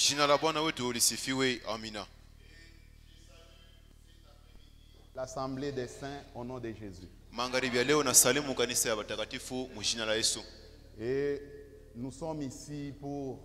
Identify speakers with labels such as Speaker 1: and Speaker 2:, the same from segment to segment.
Speaker 1: Jina la Bwana wetu lisifiwe. Amina.
Speaker 2: L'assemblée des saints au nom de Jésus.
Speaker 1: Magharibi ya leo nasalimu kanisa ya watakatifu mjina la Yesu.
Speaker 2: Et nous sommes ici pour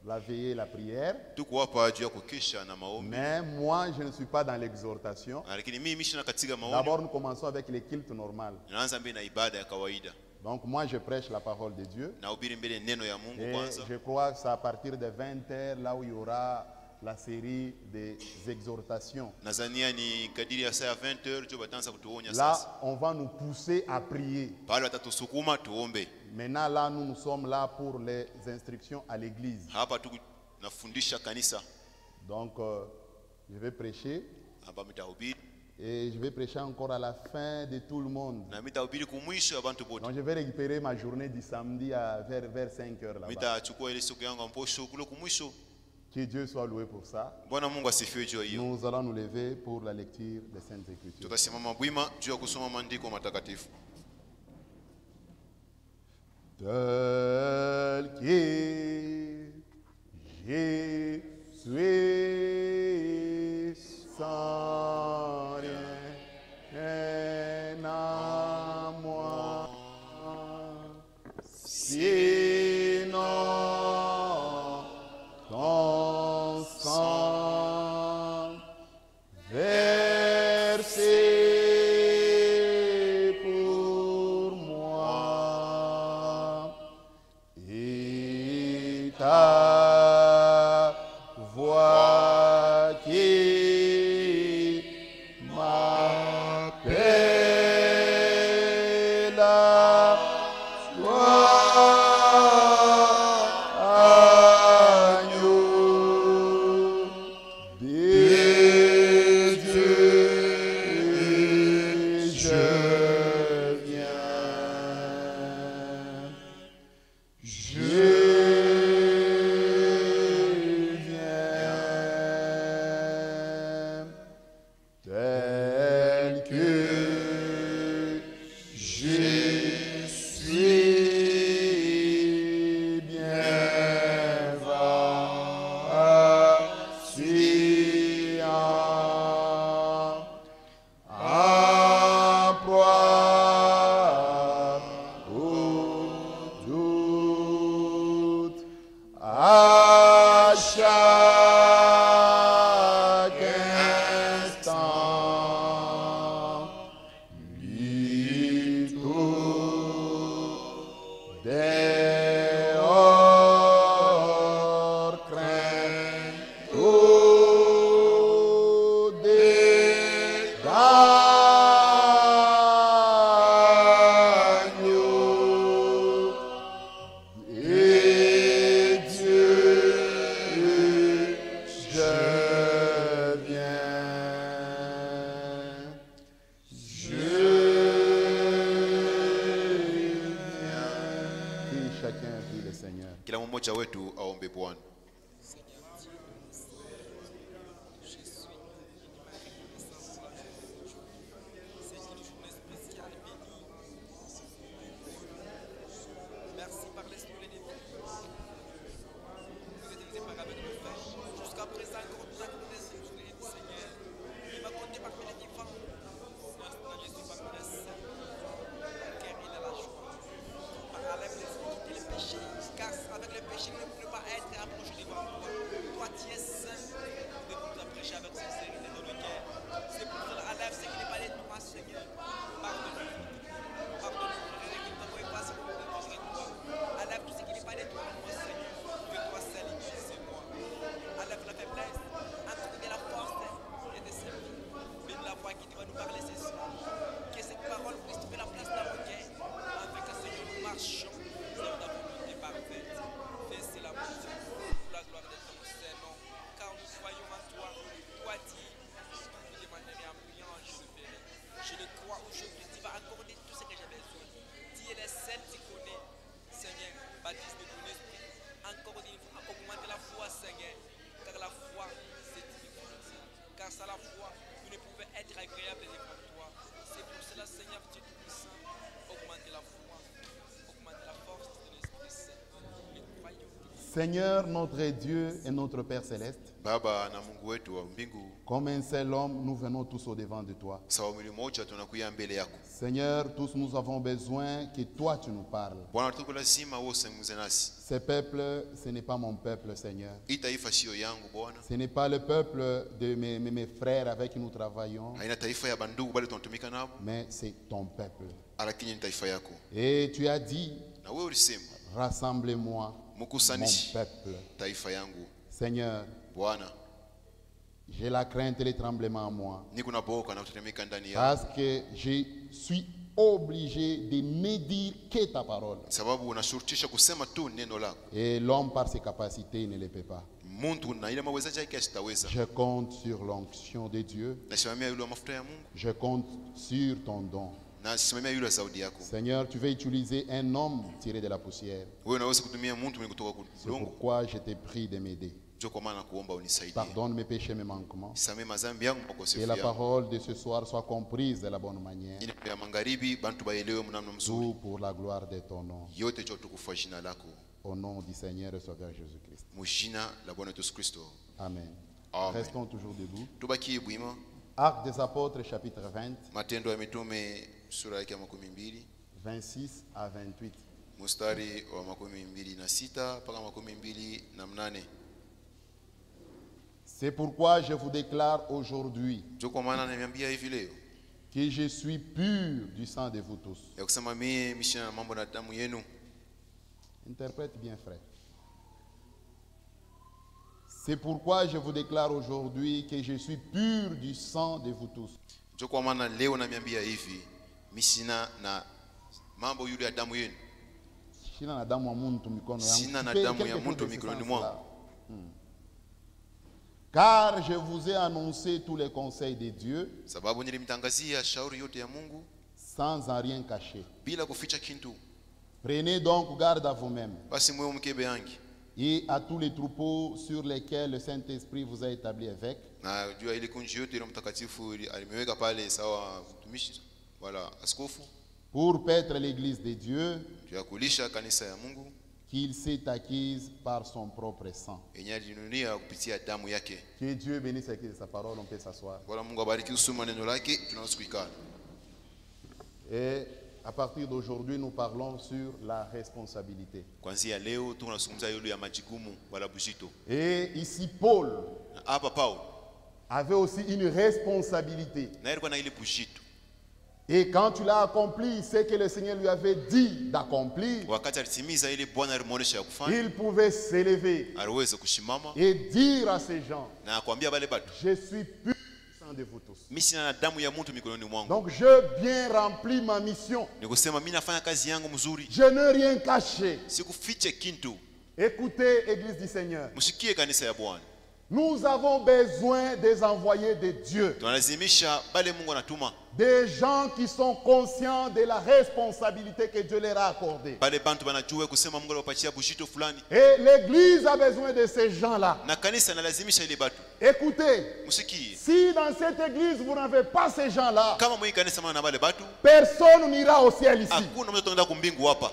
Speaker 2: la veillée et la prière.
Speaker 1: Tuko hapa juu ya kukesha na maombi.
Speaker 2: Mais moi, je ne suis pas dans l'exhortation.
Speaker 1: Lakini mimi mishina katika maombi.
Speaker 2: D'abord, nous commençons avec les cultes normales.
Speaker 1: Naanza mbele na ibada ya kawaida.
Speaker 2: Donc moi, je prêche la parole de Dieu.
Speaker 1: Nahubiri mbele neno ya Mungu
Speaker 2: Et
Speaker 1: kwanza.
Speaker 2: je crois que c'est à partir de 20h, là où il y aura la série des exhortations.
Speaker 1: Nazania ni kadiri ya saa 20h jo batanza kutuonya
Speaker 2: Là,
Speaker 1: sasa.
Speaker 2: on va nous pousser à prier.
Speaker 1: Pale watatusukuma tuombe.
Speaker 2: Maintenant, là, nous sommes là pour les instructions à l'église.
Speaker 1: Hapa tunafundisha kanisa.
Speaker 2: Donc, je vais prêcher.
Speaker 1: Hapa mitahubiri.
Speaker 2: Et je vais prêcher encore à la fin de tout le monde.
Speaker 1: Na mitahubiri kumwisho ya bantu bote.
Speaker 2: Donc, je vais récupérer ma journée du samedi vers 5 heures là-bas.
Speaker 1: Mitachukua ile siku yangu mposho kule kumwisho.
Speaker 2: Que Dieu soit loué pour ça.
Speaker 1: Bwana Mungu asifiwe juu hiyo.
Speaker 2: Nous allons nous lever pour la lecture des Saintes Écritures.
Speaker 1: Tutasimama bwima juu ya kusoma maandiko matakatifu.
Speaker 2: Tel que je suis sans rien à moi, sinon ton sang versé pour moi et ta voix qui m'appelle à toi, agneau de Dieu, je viens. Je viens tel que je suis bien patient, à proie au doute, à chaque instant, lutte dehors, crainte au d'agneau. Et Dieu, je viens. Je viens. Que chacun prie le Seigneur.
Speaker 1: Kila mmoja wetu aombe Bwana.
Speaker 3: Merci par l'esprit de Dieu. Vous êtes élevé par avec le Père. Jusqu'à présent, contact des esprits du Seigneur. Il va compter parmi les vivants. Seigneur Jésus, parmi les saints. Guéri de la joie. Par enlève les iniquités, les péchés. Casse avec les péchés qui ne peut pas être approché devant toi. Toi, tu es saint. Nous devons nous approcher avec sincérité dans le cœur. C'est pour cela, enlève ce qui n'est pas de toi, Seigneur. Pardonne-nous. Pardonne-nous, frère, qui ne t'envoie pas ce que nous devons de toi. Enlève tout ce qui n'est pas de toi, mon Seigneur. Que toi seul c'est moi. Enlève la faiblesse. Entre de la force et de servir. Vive la voix qui va nous parler ce soir. Que cette parole puisse trouver la place dans le cœur. Afin que, Seigneur, nous marchons selon ta volonté parfaite. Fais cela, mon Dieu, pour la gloire de ton Saint-Nom. Car nous croyons en toi. Toi, dis, nous demanderons en priant, je le ferai. Je le crois aujourd'hui. Tu vas accorder tout ce que j'ai besoin. Tu es le seul qui connaît. Seigneur, baptise de ton esprit. Encore une fois, augmente la foi, Seigneur. Car la foi, c'est difficile. Car sans la foi, nous ne pouvons être agréables devant toi. C'est pour cela, Seigneur, Dieu Tout-Puissant, augmente la foi, augmente la force de l'Esprit Saint. Nous croyons.
Speaker 2: Seigneur, notre Dieu et notre Père céleste,
Speaker 1: Baba na Mungu wetu wa mbingu,
Speaker 2: comme un seul homme, nous venons tous au-devant de toi.
Speaker 1: sawa mwili mmoja tunakuja mbele yako.
Speaker 2: Seigneur, tous nous avons besoin que toi tu nous parles.
Speaker 1: Bwana, tuko lazima wewe useme nasi.
Speaker 2: Ce peuple, ce n'est pas mon peuple, Seigneur.
Speaker 1: Hii taifa sio yangu Bwana.
Speaker 2: Ce n'est pas le peuple de mes frères avec qui nous travaillons,
Speaker 1: Haina taifa ya bandugu bali tunatumika nabo,
Speaker 2: mais c'est ton peuple.
Speaker 1: lakini ni taifa yako.
Speaker 2: Et tu as dit,
Speaker 1: Na wewe ulisema,
Speaker 2: rassemblez-moi, mon
Speaker 1: mkusanishi
Speaker 2: peuple.
Speaker 1: taifa yangu.
Speaker 2: Seigneur,
Speaker 1: Bwana,
Speaker 2: j'ai la crainte et les tremblements en moi,
Speaker 1: niko na boka na kutetemeka ndani yangu,
Speaker 2: parce que je suis obligé de ne dire que ta parole.
Speaker 1: sababu unashurutisha kusema tu neno lako.
Speaker 2: Et l'homme, par ses capacités, il ne le peut pas.
Speaker 1: Muntu na ile mawezaji yake asitaweza.
Speaker 2: Je compte sur l'onction de Dieu.
Speaker 1: Nasimamia yule wa mafuta ya Mungu,
Speaker 2: Je compte sur ton don.
Speaker 1: na simamia yule wa zaudi yako.
Speaker 2: Seigneur, tu veux utiliser un homme tiré de la poussière.
Speaker 1: Wewe unaweza kutumia mtu mwenye kutoka
Speaker 2: C'est
Speaker 1: udongo.
Speaker 2: pourquoi je te prie de m'aider.
Speaker 1: Ndio kwa maana kuomba unisaidie.
Speaker 2: Pardonne mes péchés, mes manquements.
Speaker 1: Samee mazambi yangu
Speaker 2: Que
Speaker 1: makosefu
Speaker 2: la
Speaker 1: yangu.
Speaker 2: parole de ce soir soit comprise de la bonne manière.
Speaker 1: Ili ya magharibi bantu baelewe mnamna mzuri.
Speaker 2: Tout pour la gloire de ton nom.
Speaker 1: Yote cho tukufa jina lako.
Speaker 2: Au nom du Seigneur et Sauveur Jésus-Christ.
Speaker 1: Mujina la Bwana Yesu Kristo.
Speaker 2: Amen.
Speaker 1: Amen.
Speaker 2: Restons toujours debout.
Speaker 1: Tubakie bwima.
Speaker 2: Actes des Apôtres, chapitre 20,
Speaker 1: Matendo ya Mitume sura yake ya 20,
Speaker 2: 26 à 28.
Speaker 1: mstari wa 26 mpaka 28.
Speaker 2: C'est pourquoi je vous déclare aujourd'hui
Speaker 1: Ndio kwa maana nimeambia hivi leo
Speaker 2: que je suis pur du sang de vous tous.
Speaker 1: ya kusema mimi mishina na mambo na damu yenu.
Speaker 2: Interprète bien, frère. C'est pourquoi je vous déclare aujourd'hui que je suis pur du sang de vous tous.
Speaker 1: Ndio kwa maana leo nimeambia hivi mishina na mambo yule ya damu yenu.
Speaker 2: Sina na damu ya muntu mikono yangu.
Speaker 1: Sina na
Speaker 2: Quelque
Speaker 1: damu ya
Speaker 2: chose
Speaker 1: muntu
Speaker 2: de ce
Speaker 1: mikononi
Speaker 2: sens-là.
Speaker 1: mwangu.
Speaker 2: Car je vous ai annoncé tous les conseils de Dieu
Speaker 1: Sababu nilimtangazia shauri yote ya Mungu
Speaker 2: sans en rien cacher.
Speaker 1: bila kuficha kintu.
Speaker 2: Prenez donc garde à vous-même
Speaker 1: Basi mwewe mkebe yangi
Speaker 2: et à tous les troupeaux sur lesquels le Saint-Esprit vous a établi évêque,
Speaker 1: na jua ile kunji yote ile mtakatifu alimeweka pale sawa mtumishi wala askofu
Speaker 2: pour paître l'église de Dieu
Speaker 1: juu ya kulisha kanisa ya Mungu
Speaker 2: qu'il s'est acquise par son propre sang.
Speaker 1: yenye alinunulia kupitia damu yake.
Speaker 2: Que Dieu bénisse l'église de sa parole, on peut s'asseoir.
Speaker 1: Bwana Mungu abariki usoma neno lake, tunaweza kuikana.
Speaker 2: Et à partir d'aujourd'hui, nous parlons sur la responsabilité.
Speaker 1: Kuanzia leo tunazungumza yule ya majukumu wala bujito.
Speaker 2: Et ici, Paul
Speaker 1: Na hapa Paulo
Speaker 2: avait aussi une responsabilité.
Speaker 1: na alikuwa na ile bujito.
Speaker 2: Et quand tu l'as accompli, ce que le Seigneur lui avait dit d'accomplir,
Speaker 1: Wakati alitimiza ile Bwana alimuonesha ya kufanya,
Speaker 2: il pouvait s'élever
Speaker 1: aliweza kushimama
Speaker 2: et dire à ces gens,
Speaker 1: na akwambia bale batu,
Speaker 2: je suis pur du sang de vous tous.
Speaker 1: mimi sina na damu ya mtu mikononi mwangu.
Speaker 2: Donc je bien rempli ma mission.
Speaker 1: Ni kusema mimi nafanya kazi yangu mzuri,
Speaker 2: Je n'ai rien caché.
Speaker 1: sikufiche kintu.
Speaker 2: Écoutez, Église du Seigneur.
Speaker 1: Msikie kanisa ya Bwana.
Speaker 2: Nous avons besoin des envoyés de Dieu.
Speaker 1: Tunalazimisha bale Mungu anatuma,
Speaker 2: Des gens qui sont conscients de la responsabilité que Dieu leur a accordée.
Speaker 1: bale bantu banajua kusema Mungu aliwapatia bujito fulani,
Speaker 2: Et l'Église a besoin de ces gens-là.
Speaker 1: na kanisa nalazimisha ile batu.
Speaker 2: Écoutez,
Speaker 1: Msikie,
Speaker 2: si dans cette Église vous n'avez pas ces gens-là,
Speaker 1: kama mwe kanisa mwana na bale batu,
Speaker 2: personne n'ira au ciel ici.
Speaker 1: hakuna mtu ataenda kumbingu hapa.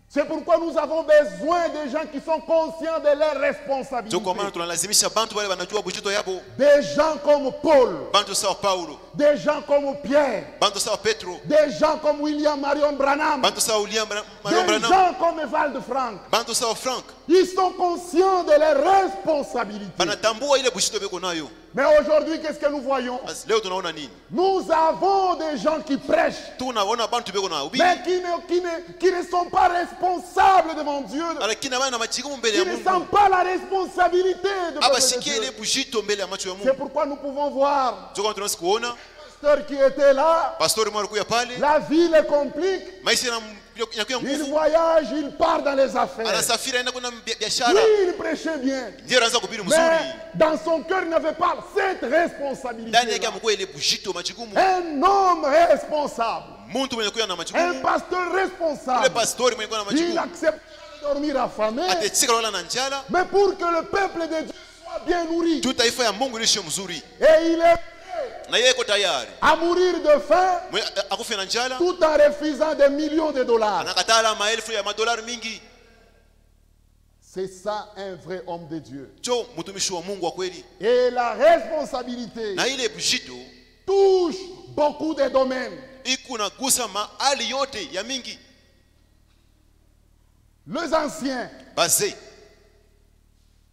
Speaker 2: C'est pourquoi nous avons besoin de gens qui sont conscients de leurs
Speaker 1: Ndio
Speaker 2: responsabilités.
Speaker 1: kwa maana tunalazimisha bantu bale banajua bujito yabo,
Speaker 2: Des gens comme Paul,
Speaker 1: bantu sawa Paulo,
Speaker 2: des gens comme Pierre,
Speaker 1: bantu sawa Petro,
Speaker 2: des gens comme William Marion Branham,
Speaker 1: bantu sawa William Marion
Speaker 2: des
Speaker 1: Branham,
Speaker 2: gens comme Evalde Frank.
Speaker 1: bantu sawa Frank,
Speaker 2: Ils sont conscients de leurs responsabilités.
Speaker 1: banatambua ile bujito beko nayo.
Speaker 2: Mais aujourd'hui, qu'est-ce que nous voyons?
Speaker 1: Basi leo tunaona nini?
Speaker 2: Nous avons des gens qui prêchent,
Speaker 1: Tunaona bantu beko na ubiri,
Speaker 2: mais qui ne sont pas responsables devant Dieu,
Speaker 1: lakini bana majukumu mbele
Speaker 2: qui
Speaker 1: ya
Speaker 2: ne
Speaker 1: Mungu.
Speaker 2: sentent pas la responsabilité de peuple de
Speaker 1: Abasikie ile
Speaker 2: Dieu.
Speaker 1: bujito mbele ya macho ya
Speaker 2: C'est
Speaker 1: Mungu.
Speaker 2: pourquoi nous pouvons voir
Speaker 1: Ndio kwa tunaweza kuona
Speaker 2: le pasteur qui était là,
Speaker 1: pastori mwa alikuwa pale,
Speaker 2: la vie le complique,
Speaker 1: maisha inakuwa
Speaker 2: il
Speaker 1: nguvu,
Speaker 2: voyage, il part dans les affaires.
Speaker 1: anasafiri aenda kuna biashara,
Speaker 2: Oui, il prêchait bien,
Speaker 1: ndio anaanza kuhubiri
Speaker 2: mais
Speaker 1: mzuri.
Speaker 2: dans son cœur, il n'avait pas cette
Speaker 1: Ndani yake
Speaker 2: responsabilité.
Speaker 1: amekuwa ile bujito majukumu.
Speaker 2: Un homme responsable,
Speaker 1: Mtu mwenye kuwa na
Speaker 2: un
Speaker 1: majukumu,
Speaker 2: pasteur
Speaker 1: ule
Speaker 2: responsable,
Speaker 1: pastori mwenye kuwa na
Speaker 2: il
Speaker 1: majukumu,
Speaker 2: accepte de dormir affamé,
Speaker 1: atetika wala na njala,
Speaker 2: mais pour que le peuple de Dieu soit bien nourri.
Speaker 1: juu taifa ya Mungu lishe mzuri,
Speaker 2: Et il est prêt
Speaker 1: na yeye iko tayari
Speaker 2: à mourir de faim
Speaker 1: akufe na njala,
Speaker 2: tout en refusant des millions de dollars.
Speaker 1: anakatala maelfu ya madolari mingi.
Speaker 2: C'est ça un vrai homme de Dieu.
Speaker 1: Jo mtumishi wa Mungu wa kweli.
Speaker 2: Et la responsabilité
Speaker 1: Na ile bujito
Speaker 2: touche beaucoup de domaines.
Speaker 1: ikuna gusa mahali yote ya mingi.
Speaker 2: Les anciens,
Speaker 1: Bazee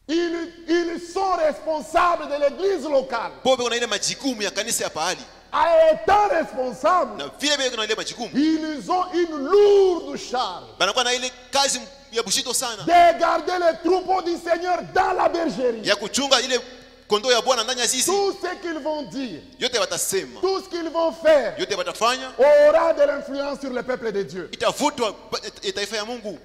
Speaker 2: ils sont responsables de l'église locale.
Speaker 1: bobe kuna ile majukumu ya kanisa ya pahali.
Speaker 2: En étant responsables,
Speaker 1: Na vile vile kuna ile majukumu.
Speaker 2: ils ont une lourde charge
Speaker 1: Banakuwa na ile kazi ya bujito sana.
Speaker 2: de garder les troupeaux du Seigneur dans la bergerie.
Speaker 1: Ya kuchunga ile kondoo ya Bwana ndani ya zizi.
Speaker 2: Tout ce qu'ils vont dire,
Speaker 1: Yote watasema.
Speaker 2: tout ce qu'ils vont faire
Speaker 1: Yote watafanya.
Speaker 2: aura de l'influence sur le peuple de Dieu.
Speaker 1: Itavutwa taifa ya Mungu.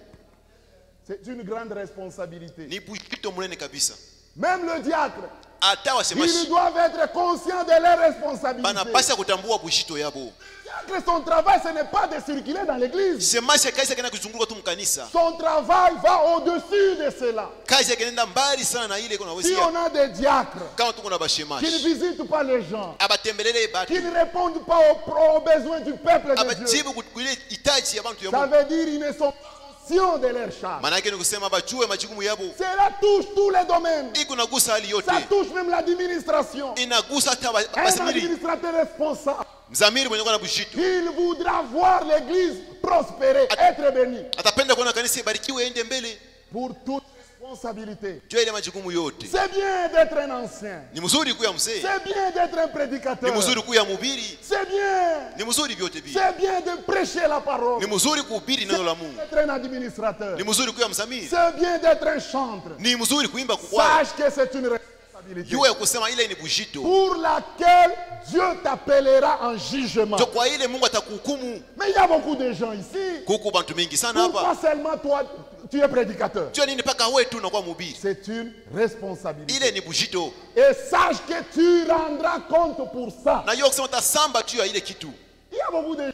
Speaker 2: C'est une grande responsabilité.
Speaker 1: Ni bujito mnene kabisa.
Speaker 2: Même le diacre,
Speaker 1: Hata
Speaker 2: ils
Speaker 1: wasemashi
Speaker 2: doivent être conscients de leurs responsabilités.
Speaker 1: banapasa kutambua bujito yabo.
Speaker 2: Le diacre, son travail, ce n'est pas de circuler dans l'église.
Speaker 1: Semashi kazi yake kuzunguka tu mkanisa.
Speaker 2: Son travail va au-dessus de cela.
Speaker 1: Kazi yake inaenda mbali sana na ile kuna
Speaker 2: Si
Speaker 1: wesia.
Speaker 2: on a des diacres
Speaker 1: Kama tuko na
Speaker 2: qui ne
Speaker 1: bashemashi.
Speaker 2: visitent pas les gens,
Speaker 1: Abatembelele
Speaker 2: qui
Speaker 1: batu.
Speaker 2: ne répondent pas aux besoins du peuple de Dieu,
Speaker 1: Abajibu kuile hitaji ya bantu ya
Speaker 2: ça
Speaker 1: Mungu.
Speaker 2: veut dire qu'ils ne sont pas conscients de leur charge.
Speaker 1: Maana yake ni kusema bajue majukumu yabo.
Speaker 2: Cela touche tous les domaines.
Speaker 1: Iko nagusa hali yote.
Speaker 2: Ça touche même l'administration.
Speaker 1: Inagusa hata
Speaker 2: Un
Speaker 1: basimiri.
Speaker 2: administrateur responsable,
Speaker 1: Mzamiri mwenye kwa na bujito.
Speaker 2: il voudra voir l'église prospérer, être bénie.
Speaker 1: Atapenda kuona kanisa ibarikiwe ende mbele.
Speaker 2: Pour toute responsabilité.
Speaker 1: Jua ile majukumu yote.
Speaker 2: C'est bien d'être un ancien.
Speaker 1: Ni mzuri kuya mzee.
Speaker 2: C'est bien d'être un
Speaker 1: Ni
Speaker 2: prédicateur.
Speaker 1: mzuri kuya mhubiri.
Speaker 2: C'est bien.
Speaker 1: Ni mzuri vyote vile.
Speaker 2: C'est bien de prêcher la parole.
Speaker 1: Ni mzuri kuhubiri neno la Mungu.
Speaker 2: D'être un administrateur.
Speaker 1: Ni mzuri kuya mzamiri.
Speaker 2: C'est bien d'être un chantre.
Speaker 1: Ni mzuri kuimba kukwaya.
Speaker 2: Sache que c'est une responsabilité
Speaker 1: Jua ya kusema ile ni bujito.
Speaker 2: pour laquelle Dieu t'appellera en jugement.
Speaker 1: Jo kwa ile Mungu atakuhukumu.
Speaker 2: Mais il y a beaucoup de gens ici.
Speaker 1: Kuku bantu mingi sana
Speaker 2: Pourquoi
Speaker 1: hapa.
Speaker 2: seulement toi, tu es prédicateur?
Speaker 1: Jua nini paka wewe tu unakuwa mhubiri.
Speaker 2: C'est une responsabilité.
Speaker 1: Ile ni bujito.
Speaker 2: Et sache que tu rendras compte pour ça.
Speaker 1: Na hiyo kusema utasamba tu ya ile kitu.
Speaker 2: Il y a beaucoup de gens.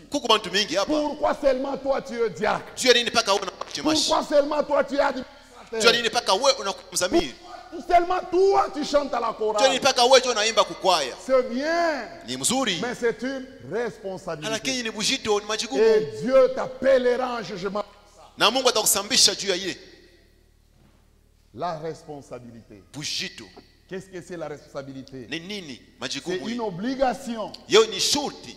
Speaker 1: Kuku bantu mingi hapa.
Speaker 2: Pourquoi seulement toi tu es diacre?
Speaker 1: Jua nini paka wewe unakuwa chemashi.
Speaker 2: Pourquoi seulement toi tu es
Speaker 1: Jua
Speaker 2: administrateur?
Speaker 1: nini paka wewe unakuwa mzamiri.
Speaker 2: Seulement toi tu chantes à la
Speaker 1: Jua
Speaker 2: chorale.
Speaker 1: nini paka wewe unaimba kukwaya.
Speaker 2: C'est bien,
Speaker 1: Ni mzuri.
Speaker 2: mais c'est une responsabilité.
Speaker 1: Lakini ni bujito ni majukumu.
Speaker 2: Et Dieu t'appellera en jugement.
Speaker 1: Na Mungu atakusambisha juu ya ile
Speaker 2: La responsabilité.
Speaker 1: bujito.
Speaker 2: Qu'est-ce que c'est la responsabilité?
Speaker 1: Ni nini
Speaker 2: C'est
Speaker 1: majukumu
Speaker 2: une
Speaker 1: hii?
Speaker 2: obligation
Speaker 1: Yeo ni shurti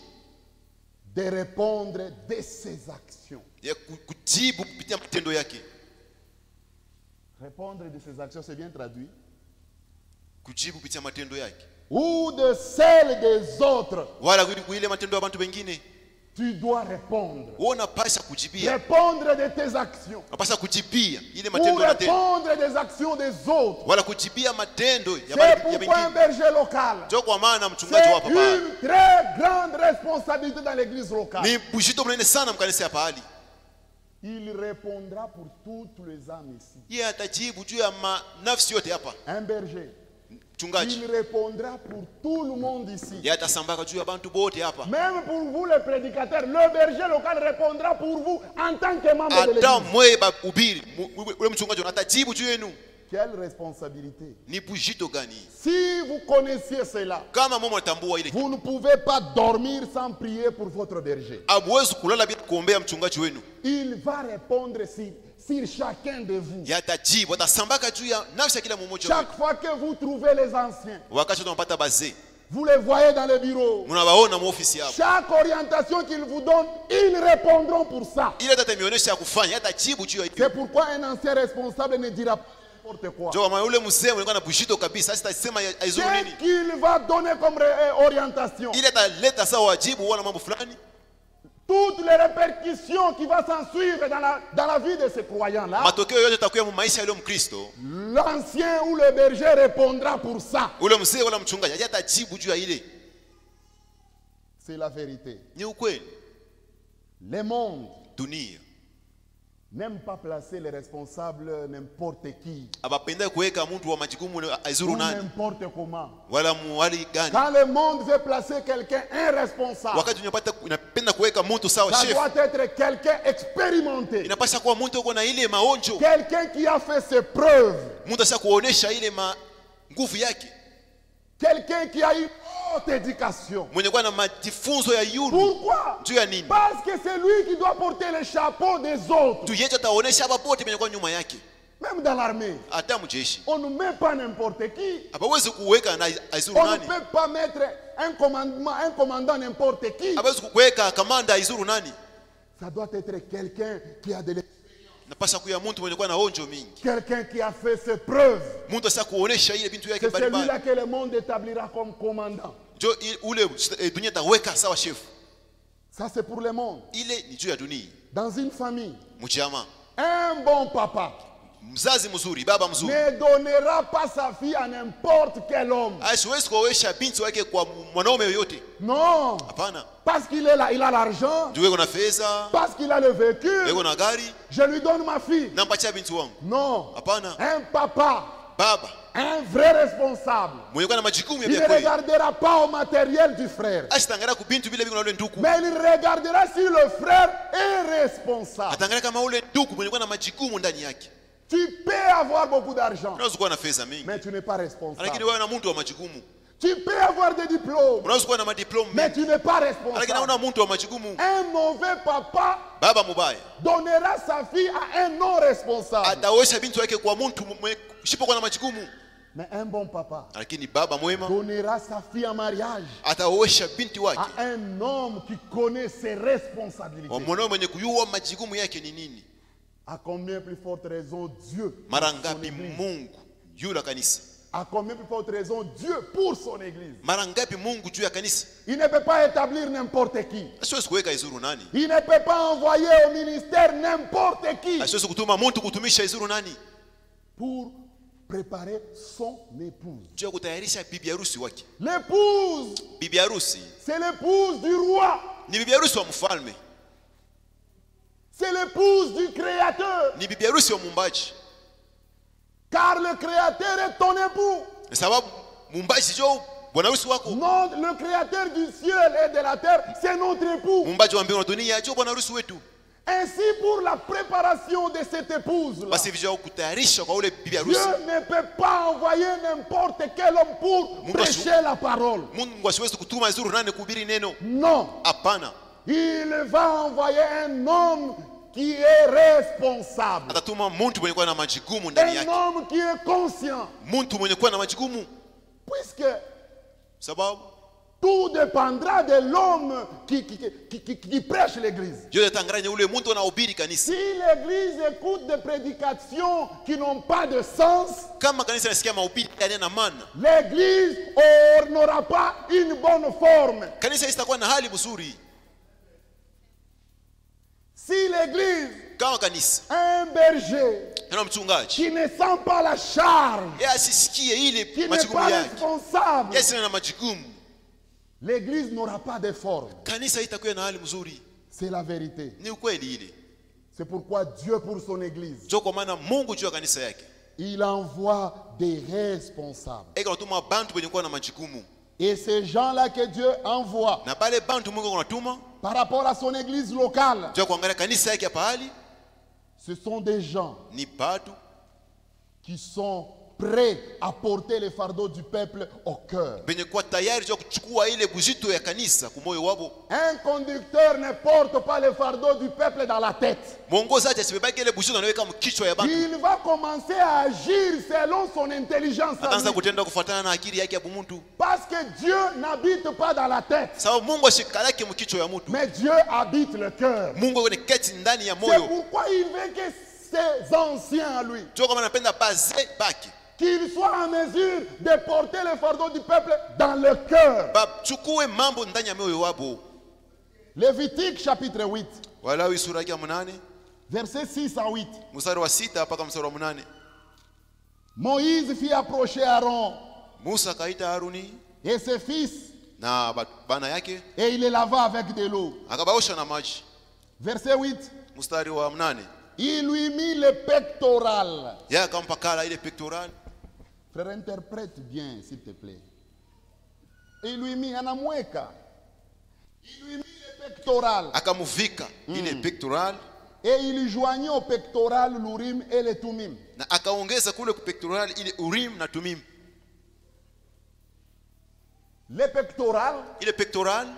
Speaker 2: de répondre de ses actions.
Speaker 1: ya kujibu kupitia matendo yake.
Speaker 2: Répondre de ses actions, c'est bien traduit.
Speaker 1: Kujibu kupitia matendo yake.
Speaker 2: Ou de celles des autres.
Speaker 1: Wala kuile matendo ya bantu wengine.
Speaker 2: Tu dois répondre.
Speaker 1: Wewe unapasha kujibia.
Speaker 2: Répondre de tes actions.
Speaker 1: Unapasha kujibia ile
Speaker 2: Ou
Speaker 1: matendo na tendo.
Speaker 2: répondre des actions des autres.
Speaker 1: Wala kujibia matendo ya
Speaker 2: C'est
Speaker 1: wengine.
Speaker 2: pourquoi un berger local,
Speaker 1: Ndio kwa maana mchungaji wa
Speaker 2: c'est
Speaker 1: papa
Speaker 2: une très grande responsabilité dans l'église locale.
Speaker 1: ni bujito mnene sana mkanisa ya pahali.
Speaker 2: Il répondra pour toutes les âmes ici.
Speaker 1: Yeye atajibu juu ya nafsi yote hapa.
Speaker 2: Un berger,
Speaker 1: Mchungaji
Speaker 2: il répondra pour tout le monde ici.
Speaker 1: yeye atasambaka juu ya bantu bote hapa.
Speaker 2: Même pour vous les prédicateurs, le berger local répondra pour vous en tant que membre de
Speaker 1: Hata
Speaker 2: l'église.
Speaker 1: mwe bahubiri ule mchungaji atajibu juu yenu.
Speaker 2: Quelle responsabilité.
Speaker 1: Ni bujito gani?
Speaker 2: Si vous connaissiez cela,
Speaker 1: Kama mama atambua ile,
Speaker 2: vous ne pouvez pas dormir sans prier pour votre berger.
Speaker 1: hamwezi kulala bila kuombea mchungaji wenu.
Speaker 2: Il va répondre sur chacun de vous.
Speaker 1: Yatajibu, atasambaka juu ya nafsi ya kila mmoja.
Speaker 2: Chaque fois que vous trouvez les anciens,
Speaker 1: Wakati tunapata bazee,
Speaker 2: vous les voyez dans les bureaux.
Speaker 1: mnawaona muofisi hapo.
Speaker 2: Chaque orientation qu'ils vous donnent, ils répondront pour ça.
Speaker 1: Ile tata mionyesha ya kufanya, atajibu juu ya
Speaker 2: C'est
Speaker 1: hiyo.
Speaker 2: pourquoi un ancien responsable ne dira pas n'importe quoi.
Speaker 1: Ndio kama yule mzee mwenye na bujito kabisa, sasa atasema aizuru nini?
Speaker 2: Ce qu'il va donner comme orientation,
Speaker 1: Ile ataleta sawa wajibu wana mambo fulani.
Speaker 2: toutes les répercussions qui vont s'en suivre dans la vie de ces croyants-là,
Speaker 1: Matokeo yote yatakuwa mu maisha ya yule Mkristo.
Speaker 2: l'ancien ou le berger répondra pour ça.
Speaker 1: Ule mzee wala mchungaji yeye atajibu juu ya ile.
Speaker 2: C'est la vérité.
Speaker 1: Ni ukweli.
Speaker 2: Le monde
Speaker 1: Dunia
Speaker 2: n'aime pas placer les responsables n'importe qui
Speaker 1: abapenda kuweka mtu wa majukumu
Speaker 2: ou
Speaker 1: aizuru nani
Speaker 2: n'importe comment.
Speaker 1: wala muhali gani.
Speaker 2: Quand le monde veut placer quelqu'un irresponsable,
Speaker 1: Wakati unapata inapenda kuweka mtu sawa
Speaker 2: ça
Speaker 1: chef,
Speaker 2: doit être quelqu'un expérimenté,
Speaker 1: inapasha kuwa mtu uko na ile maonjo,
Speaker 2: quelqu'un qui a fait ses preuves,
Speaker 1: mtu asha kuonesha ile nguvu yake,
Speaker 2: quelqu'un qui a eu haute éducation.
Speaker 1: mwenye kuwa na majifunzo ya yulu.
Speaker 2: Pourquoi?
Speaker 1: Juu ya nini?
Speaker 2: Parce que c'est lui qui doit porter le chapeau des autres.
Speaker 1: Tu yeje ataonesha hapa pote mwenye kuwa nyuma yake.
Speaker 2: Même dans l'armée,
Speaker 1: hata mjeshi
Speaker 2: on ne met pas n'importe qui.
Speaker 1: hapawezi kuweka na aizuru
Speaker 2: On ne
Speaker 1: nani,
Speaker 2: peut pas mettre un commandant n'importe qui.
Speaker 1: hapawezi kuweka kamanda aizuru nani.
Speaker 2: Ça doit être quelqu'un qui a de l'expérience,
Speaker 1: Napasa kuya mtu mwenye kuwa na onjo mingi,
Speaker 2: quelqu'un qui a fait ses preuves.
Speaker 1: mtu asa kuonesha ile bintu yake
Speaker 2: C'est celui-là
Speaker 1: mbalimbali,
Speaker 2: que le monde établira comme commandant.
Speaker 1: njo ule dunia taweka sawa shefu.
Speaker 2: Ça, c'est pour le monde.
Speaker 1: Ile ni juu ya dunia.
Speaker 2: Dans une famille,
Speaker 1: Mchama
Speaker 2: un bon papa
Speaker 1: mzazi mzuri, baba mzuri
Speaker 2: ne donnera pas sa fille à n'importe quel homme.
Speaker 1: asiwezi kuoesha binti wake kwa mwanaume yoyote.
Speaker 2: Non.
Speaker 1: Hapana,
Speaker 2: Parce qu'il est là, il a l'argent,
Speaker 1: juu yeko na fedha,
Speaker 2: parce qu'il a le véhicule,
Speaker 1: yeko na gari,
Speaker 2: je lui donne ma fille.
Speaker 1: nampatia binti wangu.
Speaker 2: Non.
Speaker 1: Hapana,
Speaker 2: Un papa,
Speaker 1: baba
Speaker 2: un vrai responsable,
Speaker 1: mwenye kuwa na majukumu ya
Speaker 2: il ne
Speaker 1: vya kweli
Speaker 2: regardera pas au matériel du frère,
Speaker 1: asitangana ku bintu vile viko na ule nduku,
Speaker 2: mais il regardera si le frère est responsable.
Speaker 1: atangana kama ule nduku mwenye kuwa na majukumu ndani yake.
Speaker 2: Tu peux avoir beaucoup d'argent,
Speaker 1: Unaweza kuwa na fedha mingi,
Speaker 2: mais tu n'es pas
Speaker 1: lakini
Speaker 2: responsable.
Speaker 1: wewe na mtu wa majukumu.
Speaker 2: Tu peux avoir des diplômes,
Speaker 1: Unaweza kuwa na madiploma
Speaker 2: mais
Speaker 1: mengi,
Speaker 2: tu n'es pas
Speaker 1: lakini
Speaker 2: responsable.
Speaker 1: hauna mtu wa majukumu.
Speaker 2: Un mauvais papa
Speaker 1: Baba mubaya
Speaker 2: donnera sa fille à un non responsable.
Speaker 1: ataoesha binti wake kwa mtu mwenye sipokuwa na majukumu,
Speaker 2: Mais un bon papa
Speaker 1: lakini baba mwema
Speaker 2: donnera sa fille en mariage
Speaker 1: ataoesha binti wake
Speaker 2: à un homme qui connaît ses responsabilités.
Speaker 1: wa mwanaume mwenye kujua majukumu yake ni nini.
Speaker 2: À combien plus forte raison Dieu
Speaker 1: Mara
Speaker 2: pour son
Speaker 1: ngapi
Speaker 2: église.
Speaker 1: Mungu juu la kanisa,
Speaker 2: À combien plus forte raison Dieu pour son église.
Speaker 1: mara ngapi Mungu juu ya kanisa.
Speaker 2: Il ne peut pas établir n'importe qui.
Speaker 1: Asiwezi kuweka izuru nani,
Speaker 2: Il ne peut pas envoyer au ministère n'importe qui
Speaker 1: asiwezi kutuma mtu kutumisha izuru nani,
Speaker 2: pour préparer son épouse.
Speaker 1: juu ya kutayarisha bibi harusi wake.
Speaker 2: L'épouse,
Speaker 1: Bibi harusi
Speaker 2: c'est l'épouse du roi.
Speaker 1: ni bibi harusi wa mfalme,
Speaker 2: C'est l'épouse du Créateur.
Speaker 1: ni bibi harusi wa muumbaji,
Speaker 2: Car le Créateur est ton époux.
Speaker 1: sababu muumbaji jo bwana harusi wako.
Speaker 2: Non, le Créateur du ciel et de la terre, c'est notre époux.
Speaker 1: Muumbaji wa mbingu na dunia jo bwana harusi wetu.
Speaker 2: Ainsi, pour la préparation de cette épouse-là,
Speaker 1: Basi vijao kutayarisha kwa ule bibi
Speaker 2: Dieu
Speaker 1: harusi,
Speaker 2: ne peut pas envoyer n'importe quel homme pour
Speaker 1: Mungu
Speaker 2: prêcher la parole.
Speaker 1: Mungu asiwezi kutuma izuru nani kuhubiri neno.
Speaker 2: Non,
Speaker 1: Hapana,
Speaker 2: il va envoyer un homme qui est responsable,
Speaker 1: atatuma mtu mwenye kuwa na majukumu ndani
Speaker 2: un
Speaker 1: yake,
Speaker 2: homme qui est conscient,
Speaker 1: mtu mwenye kuwa na majukumu,
Speaker 2: puisque
Speaker 1: sababu
Speaker 2: tout dépendra de l'homme qui prêche l'église.
Speaker 1: yote tanganya ule mtu anahubiri kanisa.
Speaker 2: Si l'église écoute des prédications qui n'ont pas de sens,
Speaker 1: Kama kanisa nasikia mahubiri yana maana,
Speaker 2: l'église n'aura pas une bonne forme.
Speaker 1: kanisa isitakuwa na hali mzuri.
Speaker 2: Si l'église,
Speaker 1: Kama kanisa
Speaker 2: un berger
Speaker 1: na mchungaji
Speaker 2: qui ne sent pas la charge,
Speaker 1: yeye asisikie
Speaker 2: qui
Speaker 1: ile
Speaker 2: n'est
Speaker 1: majukumu
Speaker 2: pas
Speaker 1: yake,
Speaker 2: responsable,
Speaker 1: yeye sina na majukumu,
Speaker 2: l'église n'aura pas de forme.
Speaker 1: kanisa itakuwa na hali mzuri.
Speaker 2: C'est la vérité.
Speaker 1: Ni ukweli ile.
Speaker 2: C'est pourquoi Dieu pour son église,
Speaker 1: Jo kwa maana Mungu juu ya kanisa yake
Speaker 2: il envoie des responsables.
Speaker 1: eka natuma bantu wenye kuwa na majukumu,
Speaker 2: Et ces gens-là que Dieu envoie
Speaker 1: na pale bantu Mungu anatuma
Speaker 2: par rapport à son église locale,
Speaker 1: juu ya kuangalia kanisa yake pahali,
Speaker 2: ce sont des gens
Speaker 1: ni batu
Speaker 2: qui sont prêts à porter le fardeau du peuple au cœur.
Speaker 1: benye kuwa tayari juu ya kuchukua ile buzito ya kanisa kumoyo wabo.
Speaker 2: Un conducteur ne porte pas le fardeau du peuple dans la tête.
Speaker 1: Mwongozaji asibebaki ile buzito anaweka mkichwa ya bantu,
Speaker 2: Il va commencer à agir selon son intelligence. à
Speaker 1: ataanza
Speaker 2: lui.
Speaker 1: kutenda kufuatana na akili yake ya mtu,
Speaker 2: Parce que Dieu n'habite pas dans la tête,
Speaker 1: sababu Mungu ashikalake mkichwa ya mtu.
Speaker 2: mais Dieu habite le cœur.
Speaker 1: Mungu ni keti ndani ya
Speaker 2: C'est
Speaker 1: moyo,
Speaker 2: pourquoi il veut que ses anciens à lui,
Speaker 1: juu kama anapenda bazee baki
Speaker 2: qu'ils soient en mesure de porter le fardeau du peuple dans le cœur.
Speaker 1: bachukue mambo ndani ya moyo wabo.
Speaker 2: Lévitique chapitre 8,
Speaker 1: Walawi sura ya 8
Speaker 2: verset 6 à 8.
Speaker 1: mstari wa 6 mpaka mstari wa 8.
Speaker 2: Moïse fit approcher Aaron
Speaker 1: Musa akaita Haruni
Speaker 2: et ses fils
Speaker 1: na bana yake
Speaker 2: et il les lava avec de l'eau.
Speaker 1: akabaosha na maji.
Speaker 2: Verset 8.
Speaker 1: Mstari wa 8,
Speaker 2: Il lui mit le pectoral.
Speaker 1: yeye akampa kala ile pectoral.
Speaker 2: Frère, interprète bien, s'il te plaît. Il lui mit anamweka. Il lui mit le pectoral.
Speaker 1: Akamuvika ile pectoral
Speaker 2: Et il joignit au pectoral l'Urim et le Tumim.
Speaker 1: na akaongeza kule ku pectoral ile Urim na Tumim.
Speaker 2: Le pectoral
Speaker 1: Ile pectoral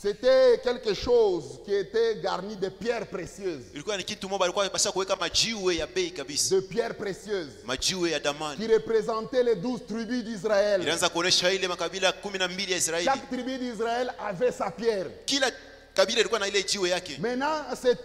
Speaker 2: C'était quelque chose qui était garni de pierres précieuses.
Speaker 1: Ilikuwa ni kitu moja alikuwa basi kuweka majiwe ya bei kabisa.
Speaker 2: De pierres précieuses.
Speaker 1: Majiwe ya
Speaker 2: Qui
Speaker 1: damani.
Speaker 2: représentaient les 12 tribus d'Israël.
Speaker 1: Ilianza kuonesha ile makabila 12 ya Israeli.
Speaker 2: Chaque tribu d'Israël avait sa pierre.
Speaker 1: Kila kabila ilikuwa na ile jiwe yake.
Speaker 2: Maintenant, c'est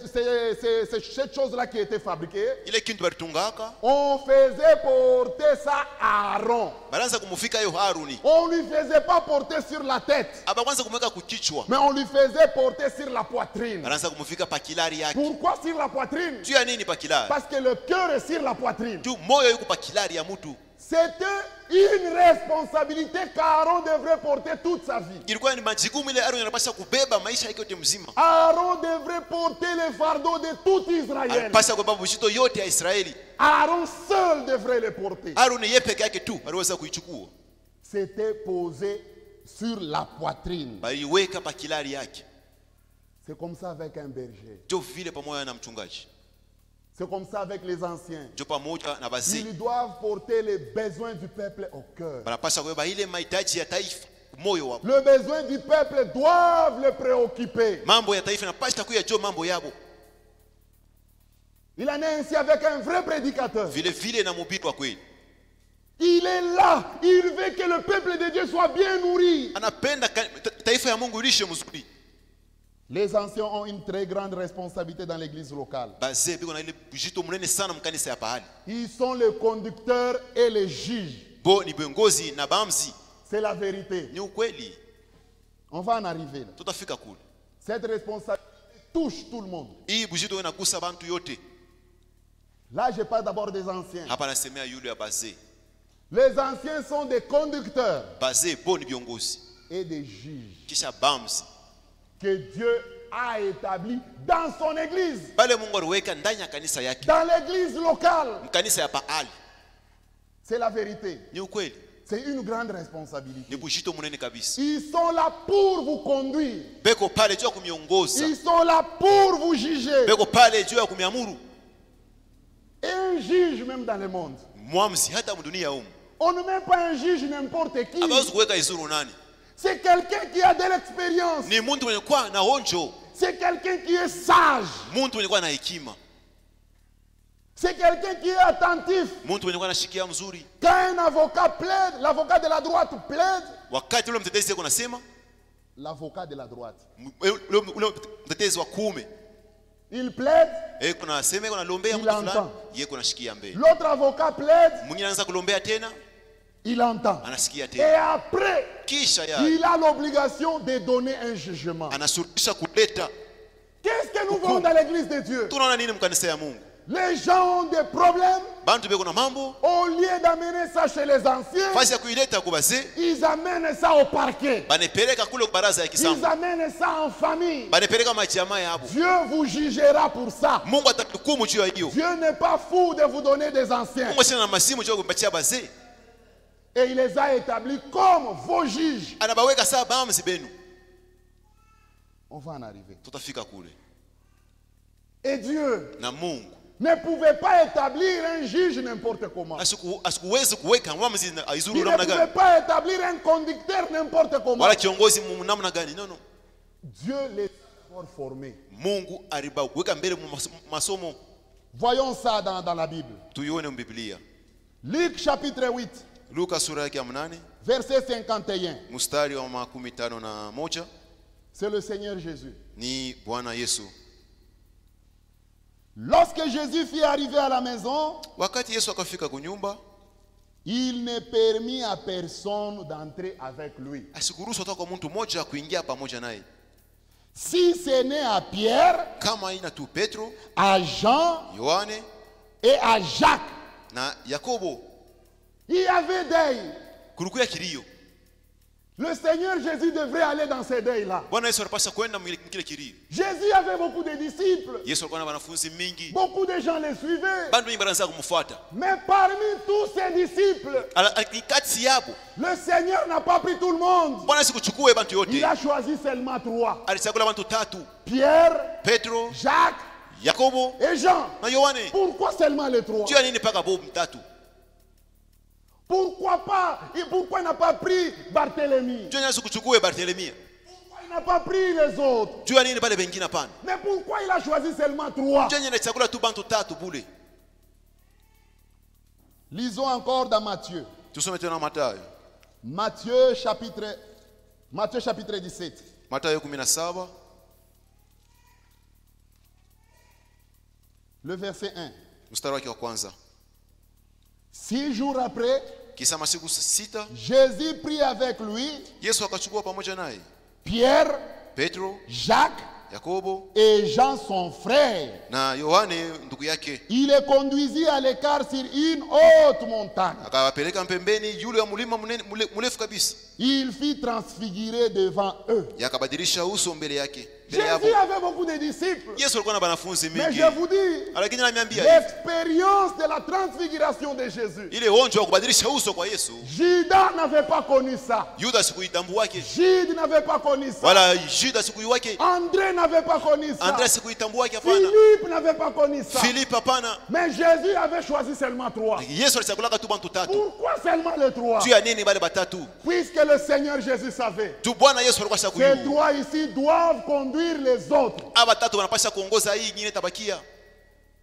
Speaker 2: cette chose-là qui était fabriquée.
Speaker 1: Ile kitu balitungaka.
Speaker 2: On faisait porter ça à Aaron.
Speaker 1: Balanza kumufika hiyo Haruni.
Speaker 2: On ne lui faisait pas porter sur la tête,
Speaker 1: Aba kwanza kumweka kukichwa.
Speaker 2: mais on lui faisait porter sur la poitrine.
Speaker 1: Balanza kumufika pakilari yake.
Speaker 2: Pourquoi sur la poitrine?
Speaker 1: Tu ya nini pakilari?
Speaker 2: Parce que le cœur est sur la poitrine.
Speaker 1: Tu moyo yuko pakilari ya mtu.
Speaker 2: C'était une responsabilité qu'Aaron devrait porter toute sa vie.
Speaker 1: Ilikuwa ni majukumu ile Aaron anapaswa kubeba maisha yake yote mzima.
Speaker 2: Aaron devrait porter le fardeau de tout Israël.
Speaker 1: Anapaswa kubeba uzito yote ya Israeli.
Speaker 2: Aaron seul devrait le porter.
Speaker 1: Aaron yeye peke yake tu aliweza kuichukua.
Speaker 2: C'était posé sur la poitrine.
Speaker 1: Baliweka pakilari yake.
Speaker 2: C'est comme ça avec un berger.
Speaker 1: Jo vile pamoja na mchungaji.
Speaker 2: C'est comme ça avec les anciens.
Speaker 1: Jo pamoja na wazee.
Speaker 2: Ils doivent porter les besoins du peuple au cœur.
Speaker 1: Banapaswa kubeba ile mahitaji ya taifa moyo wao.
Speaker 2: Le besoin du peuple doivent le préoccuper.
Speaker 1: Mambo ya taifa yanapaswa kuyajua mambo yabo.
Speaker 2: Il en est ainsi avec un vrai prédicateur.
Speaker 1: Vile vile na mhubiri wa kweli.
Speaker 2: Il est là. Il veut que le peuple de Dieu soit bien nourri.
Speaker 1: Anapenda taifa ya Mungu lishe mzuri.
Speaker 2: Les anciens ont une très grande responsabilité dans l'église locale.
Speaker 1: Bazee biko na ile bujito mnene sana mkanisa ya pahali.
Speaker 2: Ils sont les conducteurs et les juges.
Speaker 1: Bo ni viongozi na bamzi.
Speaker 2: C'est la vérité.
Speaker 1: Ni ukweli.
Speaker 2: On va en arriver là.
Speaker 1: Tutafika kule.
Speaker 2: Cette responsabilité touche tout le monde.
Speaker 1: Hii bujito inagusa bantu yote.
Speaker 2: Là, je parle d'abord des anciens.
Speaker 1: Hapa nasemea yule ya bazee.
Speaker 2: Les anciens sont des conducteurs
Speaker 1: Bazee bo ni viongozi.
Speaker 2: et des juges
Speaker 1: Kisha bamzi.
Speaker 2: que Dieu a établis dans son église,
Speaker 1: Pale Mungu aliweka ndani ya kanisa yake.
Speaker 2: dans l'église locale.
Speaker 1: Mkanisa ya pahali.
Speaker 2: C'est la vérité.
Speaker 1: Ni ukweli.
Speaker 2: C'est une grande responsabilité.
Speaker 1: Ni bujito mnene kabisa.
Speaker 2: Ils sont là pour vous conduire.
Speaker 1: Beko pale juu ya kumiongoza.
Speaker 2: Ils sont là pour vous juger.
Speaker 1: Beko pale juu ya kumiamuru.
Speaker 2: Et un juge même dans le monde.
Speaker 1: Mwamzi hata mdunia humu.
Speaker 2: On ne met pas un juge n'importe qui.
Speaker 1: Hawezi kuweka izuru nani.
Speaker 2: C'est quelqu'un qui a de l'expérience.
Speaker 1: Ni mtu mwenye kuwa na onjo.
Speaker 2: C'est quelqu'un qui est sage.
Speaker 1: Mtu mwenye kuwa na hekima.
Speaker 2: C'est quelqu'un qui est attentif.
Speaker 1: Mtu mwenye kuwa anashikia mzuri.
Speaker 2: Quand un avocat plaide, l'avocat de la droite plaide.
Speaker 1: Wakati ule mtetezi yako nasema,
Speaker 2: L'avocat de la droite.
Speaker 1: ule mtetezi wa kuume
Speaker 2: Il plaide.
Speaker 1: kuna sema kuna lombea
Speaker 2: Il
Speaker 1: mtu fulani,
Speaker 2: entend.
Speaker 1: yeye kuna shikia mbele.
Speaker 2: L'autre avocat plaide.
Speaker 1: Mwingine anaanza kulombea tena,
Speaker 2: Il entend.
Speaker 1: anasikia
Speaker 2: Et
Speaker 1: tena.
Speaker 2: après,
Speaker 1: Kisha ya
Speaker 2: il a l'obligation de donner un jugement.
Speaker 1: anasuluhisha kuleta.
Speaker 2: Qu'est-ce que nous voyons dans l'église de Dieu?
Speaker 1: Tunaona nini mkanisa ya Mungu?
Speaker 2: Les gens ont des problèmes.
Speaker 1: Bantu beko na mambo,
Speaker 2: Au lieu d'amener ça chez les anciens,
Speaker 1: fasi ya kuileta kwa bazee,
Speaker 2: ils amènent ça au parquet.
Speaker 1: banepeleka kule kwa baraza ya
Speaker 2: Ils
Speaker 1: kisambo.
Speaker 2: amènent ça en famille.
Speaker 1: Banepeleka majamaa yabo.
Speaker 2: Dieu vous jugera pour ça.
Speaker 1: Mungu atakuhukumu juu ya hiyo.
Speaker 2: Dieu n'est pas fou de vous donner des anciens.
Speaker 1: Mungu sina na masimu juu ya kumpatia bazee.
Speaker 2: Et il les a établis comme vos juges.
Speaker 1: Anabaweka saa bamzi benu.
Speaker 2: On va en arriver.
Speaker 1: Tutafika kule.
Speaker 2: Et Dieu
Speaker 1: Na Mungu
Speaker 2: ne pouvait pas établir un juge n'importe comment.
Speaker 1: asikuwezi kuweka mwamzi
Speaker 2: Il
Speaker 1: aizuru
Speaker 2: ne
Speaker 1: namna
Speaker 2: pouvait
Speaker 1: gani,
Speaker 2: pas établir un conducteur n'importe comment.
Speaker 1: wala kiongozi namna gani. No.
Speaker 2: Dieu les a formés.
Speaker 1: Mungu aliba kuweka mbele masomo.
Speaker 2: Voyons ça dans la Bible.
Speaker 1: Tuione mbiblia.
Speaker 2: Luc chapitre 8,
Speaker 1: Luka sura yake ya 8
Speaker 2: verset 51.
Speaker 1: mstari wa 51.
Speaker 2: C'est le Seigneur Jésus.
Speaker 1: Ni Bwana Yesu.
Speaker 2: Lorsque Jésus fut arrivé à la maison,
Speaker 1: Wakati Yesu akafika kunyumba,
Speaker 2: il ne permit à personne d'entrer avec lui.
Speaker 1: asikuruhusu hata kwa mtu mmoja kuingia pamoja naye.
Speaker 2: Si ce n'est à Pierre,
Speaker 1: Kama ina tu Petro,
Speaker 2: à Jean
Speaker 1: Yohane
Speaker 2: et à Jacques.
Speaker 1: na Yakobo,
Speaker 2: Il y avait deuil.
Speaker 1: kulikuwa kilio.
Speaker 2: Le Seigneur Jésus devrait aller dans ces deuils-là.
Speaker 1: Bwana Yesu alipaswa kwenda kile kilio.
Speaker 2: Jésus avait beaucoup de disciples.
Speaker 1: Yesu alikuwa na wanafunzi mingi.
Speaker 2: Beaucoup de gens les suivaient.
Speaker 1: Bantu wengi wanaanza kumfuata.
Speaker 2: Mais parmi tous ces disciples,
Speaker 1: Kati yabo,
Speaker 2: le Seigneur n'a pas pris tout le monde.
Speaker 1: Bwana sikuchukue bantu
Speaker 2: Il
Speaker 1: yote.
Speaker 2: a choisi seulement 3.
Speaker 1: Alichagula bantu 3.
Speaker 2: Pierre,
Speaker 1: Petro,
Speaker 2: Jacques
Speaker 1: Yakobo
Speaker 2: et Jean.
Speaker 1: na Yohane.
Speaker 2: Pourquoi seulement les 3?
Speaker 1: Juu ya nini paka bobu 3?
Speaker 2: Pourquoi pas? Et pourquoi n'a pas pris Barthélemy?
Speaker 1: Juu ya sikuchukue Barthelemy.
Speaker 2: Pourquoi il n'a pas pris les autres?
Speaker 1: juu ya nini bale bengine hapana?
Speaker 2: Mais pourquoi il a choisi seulement 3?
Speaker 1: Juu yenye anachagula tu bantu tatu bule.
Speaker 2: Lisons encore dans Matthieu.
Speaker 1: Tusome tena Mathayo.
Speaker 2: Matthieu chapitre 17.
Speaker 1: Mathayo 17
Speaker 2: Le verset 1.
Speaker 1: mstari wake wa kwanza.
Speaker 2: 6 jours après,
Speaker 1: Kisa masiku 6
Speaker 2: Jésus prit avec lui
Speaker 1: Yesu akachukua pamoja naye
Speaker 2: Pierre,
Speaker 1: Petro,
Speaker 2: Jacques
Speaker 1: Yakobo
Speaker 2: et Jean son frère.
Speaker 1: na Yohane ndugu yake,
Speaker 2: Il les conduisit à l'écart sur une haute montagne.
Speaker 1: akawapeleka mpembeni yule wa mlima mrefu kabisa,
Speaker 2: Il fit transfigurer devant eux.
Speaker 1: yakabadilisha uso mbele yake, mbele yao.
Speaker 2: Jésus avait beaucoup de disciples.
Speaker 1: Yesu alikuwa na wanafunzi
Speaker 2: Mais
Speaker 1: mingi,
Speaker 2: je vous dis,
Speaker 1: lakini ananiambia hivi,
Speaker 2: l'expérience de la transfiguration de Jésus,
Speaker 1: ile onjo wa kubadilisha uso kwa Yesu,
Speaker 2: Judas n'avait pas connu ça.
Speaker 1: Yuda sikuitambua wake,
Speaker 2: Jude n'avait pas connu ça.
Speaker 1: wala Juda sikui
Speaker 2: André n'avait pas connu ça.
Speaker 1: Andrea sikuitambua wake, hapana.
Speaker 2: Philippe n'avait pas connu ça.
Speaker 1: Philippe hapana.
Speaker 2: Mais Jésus avait choisi seulement 3.
Speaker 1: Yesu alichaguliwa tu bantu tatu.
Speaker 2: Pourquoi seulement les 3?
Speaker 1: Juu ya nini bale batatu?
Speaker 2: Puisque le Seigneur Jésus savait.
Speaker 1: Tu Bwana Yesu alikuwa
Speaker 2: Ces
Speaker 1: shakuyua.
Speaker 2: 3 ici doivent conduire les autres.
Speaker 1: Aba tatu wanapasha kuongoza hii nyingine tabakia.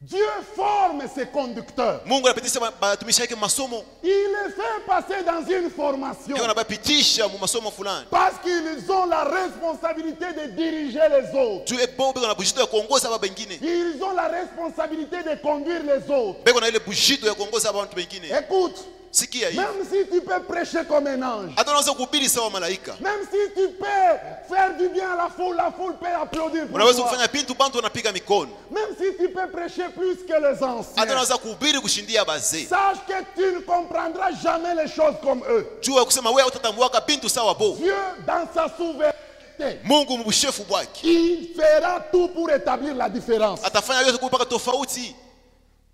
Speaker 2: Dieu forme ses conducteurs.
Speaker 1: Mungu anapitisha batumishi yake masomo.
Speaker 2: Il les fait passer dans une formation.
Speaker 1: Yeye anabapitisha mu masomo fulani.
Speaker 2: Parce qu'ils ont la responsabilité de diriger les autres.
Speaker 1: Tu ebobe na bujito ya kuongoza aba bengine.
Speaker 2: Ils ont la responsabilité de conduire les autres.
Speaker 1: Beko na ile bujito ya kuongoza aba watu bengine.
Speaker 2: Écoute,
Speaker 1: Sikia hii.
Speaker 2: même si tu peux prêcher comme un ange,
Speaker 1: Hata unaweza kuhubiri sawa malaika.
Speaker 2: même si tu peux faire du bien à la foule peut applaudir pour
Speaker 1: Unaweza
Speaker 2: toi.
Speaker 1: kufanya pintu bantu wanapiga mikono.
Speaker 2: Même si tu peux prêcher plus que les
Speaker 1: Hata
Speaker 2: anciens,
Speaker 1: unaweza kuhubiri kushindia bazee.
Speaker 2: sache que tu ne comprendras jamais les choses comme eux.
Speaker 1: Jua kusema wewe utatambuaka pintu sawa bo.
Speaker 2: Dieu, dans sa souveraineté,
Speaker 1: Mungu mbushefu bwake.
Speaker 2: il fera tout pour établir la différence.
Speaker 1: Atafanya yote kupaka tofauti.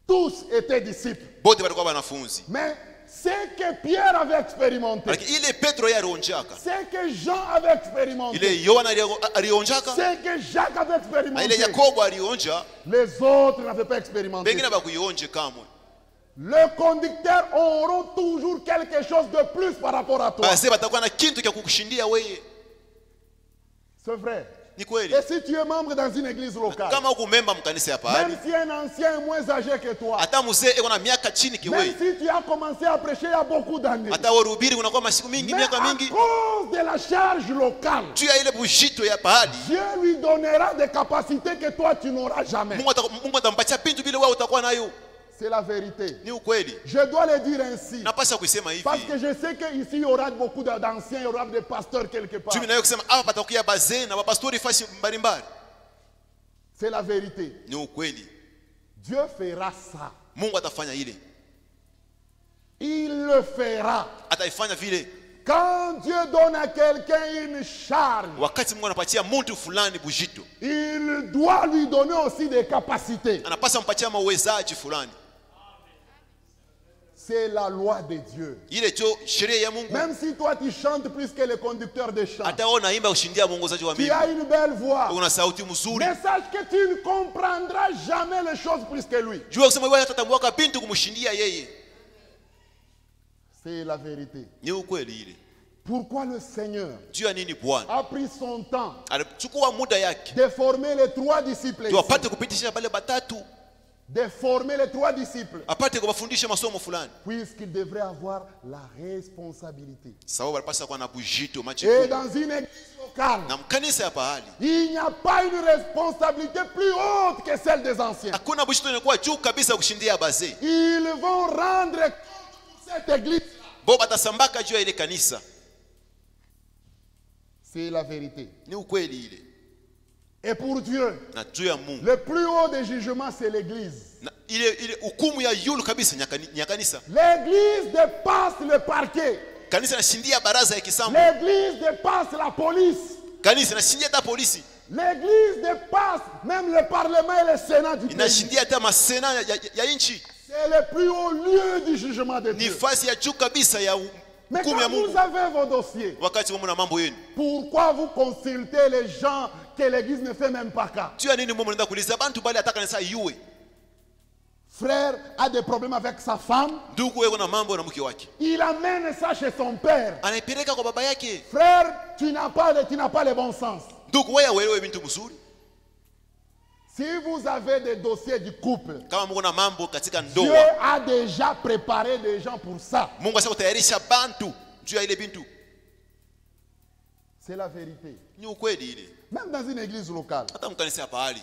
Speaker 2: Tous étaient disciples.
Speaker 1: Bote walikuwa wanafunzi.
Speaker 2: Mais ce que Pierre avait expérimenté,
Speaker 1: Lakini ile Petro yeye alionjaka.
Speaker 2: ce que Jean avait expérimenté,
Speaker 1: Ile Yohana alionjaka.
Speaker 2: ce que Jacques avait
Speaker 1: Na ile
Speaker 2: expérimenté,
Speaker 1: Yakobo alionja.
Speaker 2: les autres n'avaient pas expérimenté.
Speaker 1: Bengine bakuionje kamwe.
Speaker 2: Les conducteurs auront toujours quelque chose de plus par rapport à toi.
Speaker 1: Basi batakuwa na kintu cha kukushindia wewe.
Speaker 2: C'est vrai.
Speaker 1: Ni kweli.
Speaker 2: Et si tu es membre dans une église locale,
Speaker 1: Kama uko memba mkanisa hapa hali,
Speaker 2: même si un ancien est moins âgé que toi,
Speaker 1: hata mzee eko na miaka chini
Speaker 2: même
Speaker 1: kiwewe.
Speaker 2: si tu as commencé à prêcher il y a beaucoup d'années,
Speaker 1: Hata warubiri unakuwa masiku mingi,
Speaker 2: mais
Speaker 1: miaka
Speaker 2: à
Speaker 1: mingi.
Speaker 2: cause de la charge locale,
Speaker 1: Juu ya ile bujito ya pahali.
Speaker 2: Dieu lui donnera des capacités que toi tu n'auras jamais.
Speaker 1: Mungu atampatia pintu vile wewe utakuwa nayo.
Speaker 2: C'est la vérité.
Speaker 1: Ni ukweli.
Speaker 2: Je dois le dire ainsi.
Speaker 1: Napasha kusema hivi.
Speaker 2: Parce que je sais qu'ici il y aura beaucoup d'anciens, il y aura des pasteurs quelque part.
Speaker 1: Juu nayo kusema hapa patakuya bazee na mapastori fasi mbalimbali.
Speaker 2: C'est la vérité.
Speaker 1: Ni ukweli.
Speaker 2: Dieu fera ça.
Speaker 1: Mungu atafanya ile.
Speaker 2: Il le fera.
Speaker 1: Ataifanya vile.
Speaker 2: Quand Dieu donne à quelqu'un une charge,
Speaker 1: Wakati Mungu anapatia mtu fulani bujito,
Speaker 2: il doit lui donner aussi des capacités.
Speaker 1: anapasa mpatia mawezaji fulani.
Speaker 2: C'est la loi de Dieu.
Speaker 1: Ile jo sheria ya Mungu.
Speaker 2: Même si toi tu chantes plus que les conducteurs de chant,
Speaker 1: Hata wewe unaimba ushindia mwongozaji wa
Speaker 2: tu
Speaker 1: mimi.
Speaker 2: as une belle voix,
Speaker 1: Una sauti mzuri.
Speaker 2: mais sache que tu ne comprendras jamais les choses plus que lui.
Speaker 1: Jua kusema wewe hatatambuaka bintu kumshindia yeye.
Speaker 2: C'est la vérité.
Speaker 1: Ni ukweli ile.
Speaker 2: Pourquoi le Seigneur
Speaker 1: Juu ya nini Bwana?
Speaker 2: a pris son temps
Speaker 1: Alichukua muda yake.
Speaker 2: de former les 3 disciples
Speaker 1: Ndio
Speaker 2: ici,
Speaker 1: apate kupitisha pale batatu.
Speaker 2: de former les 3 disciples,
Speaker 1: Apate kuwafundisha masomo fulani.
Speaker 2: puisqu'ils devraient avoir la responsabilité.
Speaker 1: Sababu alipasa kuwa na bujito macho.
Speaker 2: Et dans une église locale,
Speaker 1: Na mkanisa ya pahali.
Speaker 2: il n'y a pas une responsabilité plus haute que celle des anciens.
Speaker 1: Hakuna bujito inakuwa juu kabisa kushindia bazee.
Speaker 2: Ils vont rendre compte pour cette église.
Speaker 1: Bo batasambaka juu ya ile kanisa.
Speaker 2: C'est la vérité.
Speaker 1: Ni ukweli ile.
Speaker 2: Et pour Dieu,
Speaker 1: Na juu ya Mungu.
Speaker 2: le plus haut des jugements, c'est l'église.
Speaker 1: Na ile hukumu ya yulu kabisa ya kanisa.
Speaker 2: L'église dépasse le parquet.
Speaker 1: Kanisa inashindia baraza ya kisambo.
Speaker 2: L'église dépasse la police.
Speaker 1: Kanisa inashindia hata polisi.
Speaker 2: L'église dépasse même le parlement et le sénat du pays.
Speaker 1: Inashindia hata masena ya nchi.
Speaker 2: C'est le plus haut lieu du jugement de
Speaker 1: Ni
Speaker 2: Dieu.
Speaker 1: fasi ya juu kabisa ya
Speaker 2: Mais
Speaker 1: hukumu ya
Speaker 2: quand vous
Speaker 1: Mungu.
Speaker 2: avez vos dossiers,
Speaker 1: Wakati mwana mambo yenu.
Speaker 2: pourquoi vous consultez les gens que l'église ne fait même pas cas?
Speaker 1: Juu ya nini mume mnaenda kuuliza bantu bali hata kanisa iwe.
Speaker 2: frère a des problèmes avec sa femme,
Speaker 1: ndugu yuko na mambo na mke wake,
Speaker 2: il amène ça chez son père.
Speaker 1: anaipeleka kwa baba yake.
Speaker 2: Frère, tu n'as pas le bon sens.
Speaker 1: Ndugu wewe uelewe vitu mzuri.
Speaker 2: Si vous avez des dossiers du couple,
Speaker 1: Kama mko na mambo katika
Speaker 2: Dieu
Speaker 1: ndoa,
Speaker 2: a déjà préparé des gens pour ça.
Speaker 1: Mungu asema kutayarisha bantu juu ya ile bintu.
Speaker 2: C'est la vérité.
Speaker 1: Ni ukweli ile.
Speaker 2: Même dans une église locale.
Speaker 1: Hata mkanisa pahali.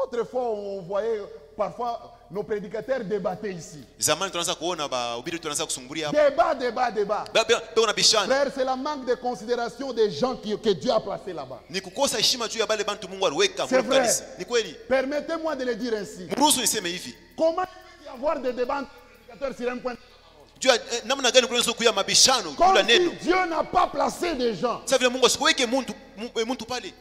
Speaker 2: Autrefois, on voyait parfois nos prédicateurs débattaient ici.
Speaker 1: Zamani tunaanza kuona bahubiri tunaanza kusumbulia hapa.
Speaker 2: Débat.
Speaker 1: Bego na bishana.
Speaker 2: Frère, c'est la manque de considération des gens que Dieu a placés là-bas.
Speaker 1: Ni kukosa heshima juu ya bale bantu Mungu aliweka
Speaker 2: C'est
Speaker 1: kwa
Speaker 2: vrai.
Speaker 1: kanisa. Ni kweli.
Speaker 2: Permettez-moi de le dire ainsi.
Speaker 1: Mruhusu niseme hivi.
Speaker 2: Comment il peut y avoir des débats entre prédicateurs sur un point?
Speaker 1: Juu ya namna gani kunaweza kuya mabishano juu
Speaker 2: Comme
Speaker 1: ya
Speaker 2: si
Speaker 1: neno.
Speaker 2: Dieu n'a pas placé des gens.
Speaker 1: Sasa vile Mungu asikuweke mtu pale.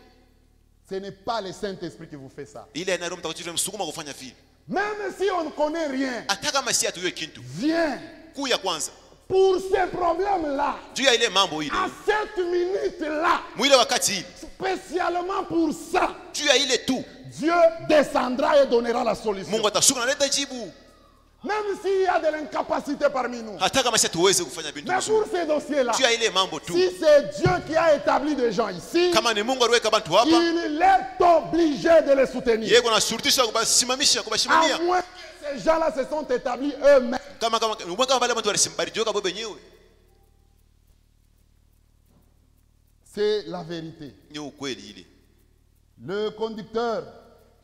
Speaker 2: Ce n'est pas le Saint-Esprit qui vous fait ça.
Speaker 1: Ile ana Roho Mtakatifu msukuma kufanya vile.
Speaker 2: Même si on ne connaît rien,
Speaker 1: Hata kama si atujue kitu.
Speaker 2: viens
Speaker 1: Kuya kwanza.
Speaker 2: pour ces problèmes-là,
Speaker 1: Juu ya ile mambo ile.
Speaker 2: à cette minute-là,
Speaker 1: Mwile wakati hii.
Speaker 2: spécialement pour ça,
Speaker 1: Juu ya ile tu.
Speaker 2: Dieu descendra et donnera la solution.
Speaker 1: Mungu atashuka na leta jibu.
Speaker 2: Même s'il y a de l'incapacité parmi nous.
Speaker 1: Hata kama si tuweze kufanya vitu
Speaker 2: Mais
Speaker 1: vizuri.
Speaker 2: pour ces dossiers-là,
Speaker 1: Juu ya ile mambo tu.
Speaker 2: si c'est Dieu qui a établi des gens ici,
Speaker 1: Kama ni Mungu aliweka bantu hapa,
Speaker 2: il est obligé de les soutenir.
Speaker 1: yeye anashurutisha kubasimamisha,
Speaker 2: À
Speaker 1: kubashimamia.
Speaker 2: moins que ces gens-là se sont établis eux-mêmes.
Speaker 1: Kama wale watu walisimbariki kwa wenyewe.
Speaker 2: C'est la vérité.
Speaker 1: Ni ukweli ile.
Speaker 2: Le conducteur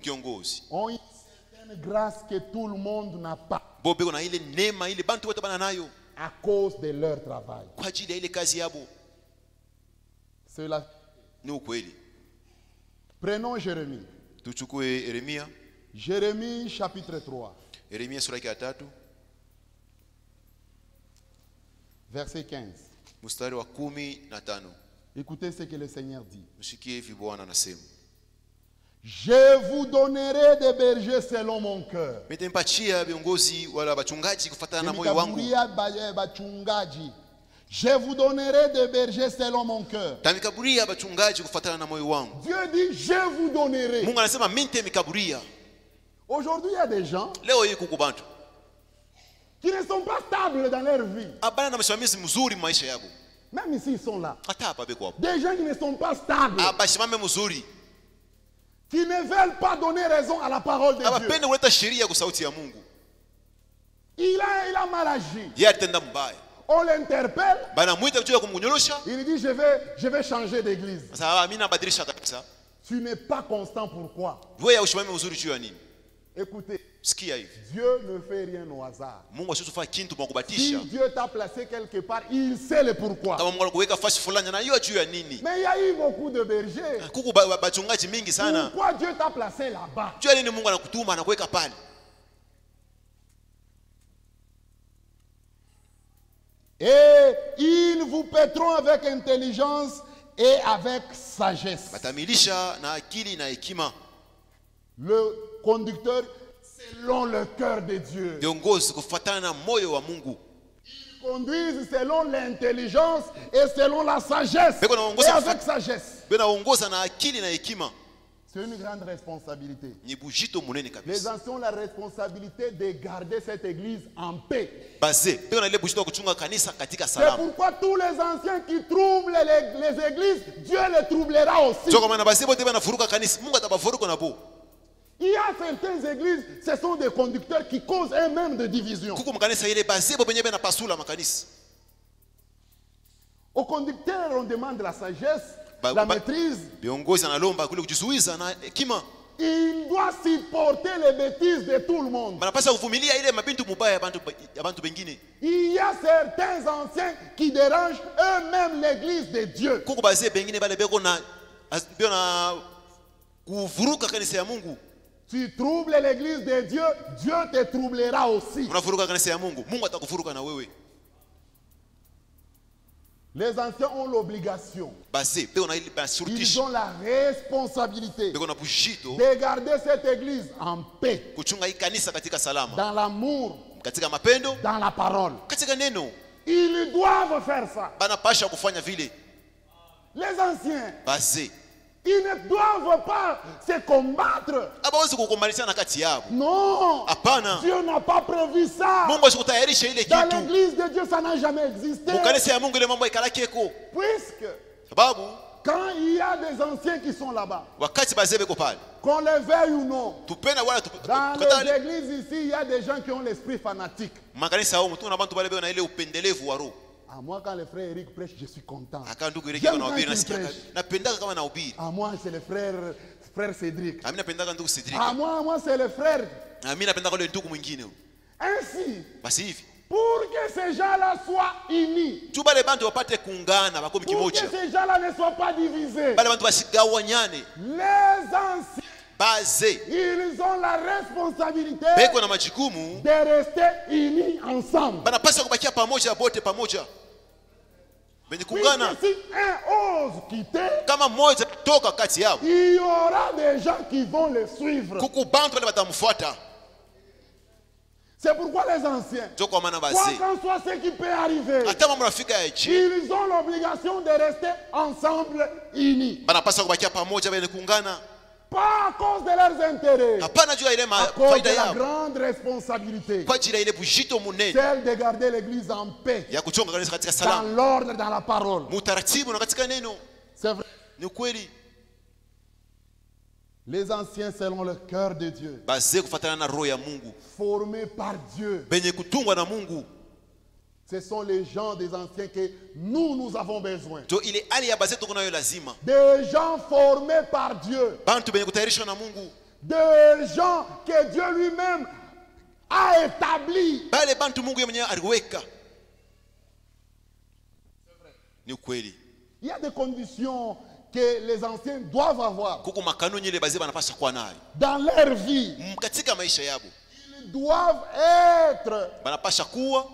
Speaker 1: Kiongozi.
Speaker 2: ont une certaine grâce que tout le monde n'a pas
Speaker 1: Bobe na ile neema ile bantu wote bana nayo
Speaker 2: à cause de leur travail.
Speaker 1: kwa ajili ya ile kazi yabo.
Speaker 2: C'est la...
Speaker 1: Ni ukweli.
Speaker 2: Prenons Jérémie.
Speaker 1: Tuchukue Yeremia.
Speaker 2: Jérémie chapitre 3,
Speaker 1: Yeremia sura ya 3,
Speaker 2: verset 15.
Speaker 1: mstari wa 15.
Speaker 2: Écoutez ce que le Seigneur dit.
Speaker 1: Mshikie hivi Bwana anasema.
Speaker 2: Je vous donnerai des bergers selon mon cœur.
Speaker 1: Mitampatia viongozi wala wachungaji kufuatana na moyo wangu.
Speaker 2: Je vous donnerai des bergers selon mon cœur.
Speaker 1: Tamikaburia wachungaji kufuatana na moyo wangu.
Speaker 2: Dieu dit je vous donnerai.
Speaker 1: Mungu anasema mimi nitamikaburia.
Speaker 2: Aujourd'hui il y a des gens
Speaker 1: Leo hii kuko bantu
Speaker 2: qui ne sont pas stables dans leur vie.
Speaker 1: abana na msimamizi mzuri maisha yabo.
Speaker 2: Même ici ils sont là.
Speaker 1: Hata hapa beko hapo.
Speaker 2: Des gens qui ne sont pas stables.
Speaker 1: Abashimame mzuri.
Speaker 2: Qui ne veulent pas donner raison à la parole de Dieu.
Speaker 1: Abapende kuleta sheria kwa sauti ya Mungu.
Speaker 2: Il a mal agi.
Speaker 1: Yeye atenda mbaya.
Speaker 2: On l'interpelle.
Speaker 1: Bana muita juu ya kumnyorosha.
Speaker 2: Il dit je vais changer d'église.
Speaker 1: Sasa mimi nabadilisha kabisa.
Speaker 2: Tu n'es pas constant, pourquoi?
Speaker 1: Wewe ushimame mzuri juu ya nini?
Speaker 2: Écoutez,
Speaker 1: Sikia hivi.
Speaker 2: Dieu ne fait rien au hasard.
Speaker 1: Mungu asitufanya kitu kwa
Speaker 2: Si
Speaker 1: kubatisha.
Speaker 2: Dieu t'a placé quelque part, il sait le pourquoi.
Speaker 1: Kama Mungu anakuweka fasi fulani anajua juu ya nini.
Speaker 2: Mais il y a eu beaucoup de bergers.
Speaker 1: Kuku bachungaji mingi sana.
Speaker 2: Pourquoi Dieu t'a placé là-bas?
Speaker 1: Juu ya nini Mungu anakutuma anakuweka pale.
Speaker 2: Et ils vous paîtront avec intelligence et avec sagesse.
Speaker 1: Batamilisha na akili na hekima.
Speaker 2: Le conducteur selon le cœur de Dieu.
Speaker 1: Viongozi kufuatana na moyo wa Mungu.
Speaker 2: Ils conduisent selon l'intelligence et selon la sagesse. Et avec sagesse.
Speaker 1: Bena ongoza na akili na hekima.
Speaker 2: C'est une grande responsabilité.
Speaker 1: Ni bujito munene
Speaker 2: Les
Speaker 1: kabisa.
Speaker 2: anciens ont la responsabilité de garder cette église en paix.
Speaker 1: Baze, bena ile bujito kuchunga kanisa katika
Speaker 2: C'est
Speaker 1: salama.
Speaker 2: pourquoi tous les anciens qui troublent les églises, Dieu les troublera aussi.
Speaker 1: Sio kama na baze bote bana furuka kanisa, Mungu atabafuruka na bo.
Speaker 2: Il y a certaines églises, ce sont des conducteurs qui causent eux-mêmes des divisions.
Speaker 1: Kuko makanisa ile baze bo benye bana pasula makanisa.
Speaker 2: Au conducteur, on demande la sagesse, la maîtrise.
Speaker 1: Viongozi analomba kule kujizuiza na hekima.
Speaker 2: Il doit supporter les bêtises de tout le monde.
Speaker 1: Banapasa kuvumilia ile mabintu mubaya ya bantu bengine.
Speaker 2: Il y a certains anciens qui dérangent eux-mêmes l'église de Dieu.
Speaker 1: Kuko baze bengine bale beko na kuvuruka kanisa ya Mungu.
Speaker 2: Tu troubles l'église de Dieu, Dieu te troublera aussi.
Speaker 1: Unavuruka kanisa ya Mungu, Mungu atakuvuruka na wewe.
Speaker 2: Les anciens ont l'obligation.
Speaker 1: Basi beko na ile
Speaker 2: Ils
Speaker 1: basurutisha.
Speaker 2: ont la responsabilité
Speaker 1: Beko na bujito
Speaker 2: de garder cette église en paix,
Speaker 1: kuchunga hii kanisa katika salama.
Speaker 2: dans l'amour,
Speaker 1: Katika mapendo,
Speaker 2: dans la parole.
Speaker 1: katika neno.
Speaker 2: Ils doivent faire ça.
Speaker 1: Banapasha kufanya vile.
Speaker 2: Les anciens,
Speaker 1: Basi
Speaker 2: Ils ne doivent pas se combattre.
Speaker 1: Abawezi kukombanisana kati yabo.
Speaker 2: Non.
Speaker 1: Hapana.
Speaker 2: Dieu n'a pas prévu ça.
Speaker 1: Mungu asikutayarisha ile
Speaker 2: Dans
Speaker 1: kitu.
Speaker 2: l'église de Dieu, ça n'a jamais existé.
Speaker 1: Mukanisa ya Mungu ile mambo ikalakeko.
Speaker 2: Puisque
Speaker 1: Sababu
Speaker 2: quand il y a des anciens qui sont là-bas,
Speaker 1: wakati bazee beko pale.
Speaker 2: qu'on les veuille ou non,
Speaker 1: Tupenda wala
Speaker 2: dans
Speaker 1: tukatale.
Speaker 2: les églises ici, il y a des gens qui ont l'esprit fanatique.
Speaker 1: Makanisa hao mtu na bantu bale beko na ile upendelevu wa roho.
Speaker 2: À moi, quand le frère Eric prêche, je suis content.
Speaker 1: Aka ndugu ile
Speaker 2: J'aime
Speaker 1: kama nahubiri
Speaker 2: quand il
Speaker 1: nasikia.
Speaker 2: prêche.
Speaker 1: Napendaka kama nahubiri.
Speaker 2: À moi, c'est le frère Cédric.
Speaker 1: Mimi napendaka ndugu Cedric.
Speaker 2: À moi, c'est le frère.
Speaker 1: Mimi napendaka ile ndugu mwingine.
Speaker 2: Ainsi,
Speaker 1: Basi hivi.
Speaker 2: pour que ces gens-là soient unis,
Speaker 1: Tu bale bantu wapate kuungana bakomi
Speaker 2: pour que
Speaker 1: kimoja.
Speaker 2: ces gens-là ne soient pas divisés,
Speaker 1: Bale bantu basigawanyane.
Speaker 2: les anciens,
Speaker 1: Bazee
Speaker 2: ils ont la responsabilité
Speaker 1: beko na majukumu.
Speaker 2: de rester unis ensemble.
Speaker 1: Banapaswa kubakia pamoja bote pamoja. Benye kuungana.
Speaker 2: Puisque si un ose quitter,
Speaker 1: Kama mmoja toka kati yao.
Speaker 2: il y aura des gens qui vont le suivre.
Speaker 1: Kuku bantu wale batamfuata.
Speaker 2: C'est pourquoi les anciens,
Speaker 1: Joko kwa maana
Speaker 2: quoi
Speaker 1: bazee.
Speaker 2: qu'en soit ce qui peut arriver,
Speaker 1: Hata mambo rafika ya nchi.
Speaker 2: ils ont l'obligation de rester ensemble unis.
Speaker 1: Banapaswa kubakia pamoja benye kuungana.
Speaker 2: Pas à cause de leurs intérêts,
Speaker 1: Hapana juu ya ile
Speaker 2: à cause de
Speaker 1: faida
Speaker 2: la
Speaker 1: yao.
Speaker 2: grande responsabilité,
Speaker 1: Kwa ajili ya ile bujito munene
Speaker 2: celle de garder l'église en paix,
Speaker 1: ya kuchonga kanisa katika
Speaker 2: dans
Speaker 1: salama.
Speaker 2: l'ordre, dans la parole.
Speaker 1: Mutaratibu na katika neno.
Speaker 2: C'est vrai.
Speaker 1: Ni kweli.
Speaker 2: Les anciens selon le cœur de Dieu,
Speaker 1: Bazee kufuatana na roho ya Mungu.
Speaker 2: formés par Dieu.
Speaker 1: Benye kutungwa na Mungu.
Speaker 2: Ce sont les gens des anciens que nous avons besoin.
Speaker 1: Jo ile hali ya bazee tuko nayo lazima.
Speaker 2: Des gens formés par Dieu.
Speaker 1: Bantu benye kutayarishwa na Mungu.
Speaker 2: Des gens que Dieu lui-même a établis.
Speaker 1: Bale bantu Mungu yeye mwenyewe aliweka. Ni kweli.
Speaker 2: Il y a des conditions que les anciens doivent avoir
Speaker 1: Kuko makanuni ile bazee banapaswa kuwa nayo.
Speaker 2: dans leur vie.
Speaker 1: Katika maisha yabo.
Speaker 2: Ils doivent être
Speaker 1: Banapaswa kuwa.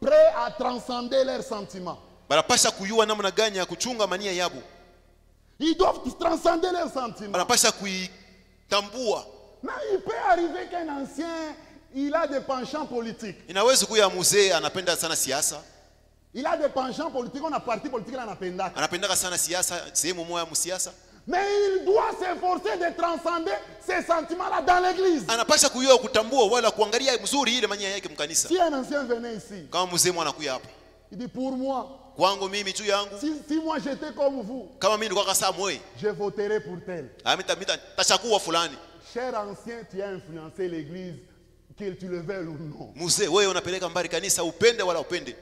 Speaker 2: prêts à transcender leurs sentiments.
Speaker 1: Banapaswa kujua namna gani ya kuchunga mania yabo.
Speaker 2: Ils doivent transcender leurs sentiments.
Speaker 1: Banapaswa kuitambua.
Speaker 2: Mais il peut arriver qu'un ancien, il a des penchants politiques.
Speaker 1: Inaweza kuwa mzee anapenda sana siasa.
Speaker 2: Il a des penchants politiques, on a parti politique là,
Speaker 1: Anapendaka sana siasa, sehemu moja ya siasa.
Speaker 2: mais il doit s'efforcer de transcender ces sentiments-là dans l'église.
Speaker 1: Anapaswa kujua kutambua wala kuangalia mzuri ile mania yake mkanisa.
Speaker 2: Si un ancien venait ici,
Speaker 1: Kama mzee mwana anakuja hapa.
Speaker 2: il dit pour moi,
Speaker 1: Kwangu mimi juu yangu.
Speaker 2: si moi j'étais comme vous,
Speaker 1: Kama mimi nilikuwa kasa mwe.
Speaker 2: je voterais pour tel.
Speaker 1: Mita tachakuwa fulani.
Speaker 2: Cher ancien, tu as influencé l'église, que tu le veuilles ou non.
Speaker 1: Mzee wewe unapeleka mbali kanisa upende wala upende.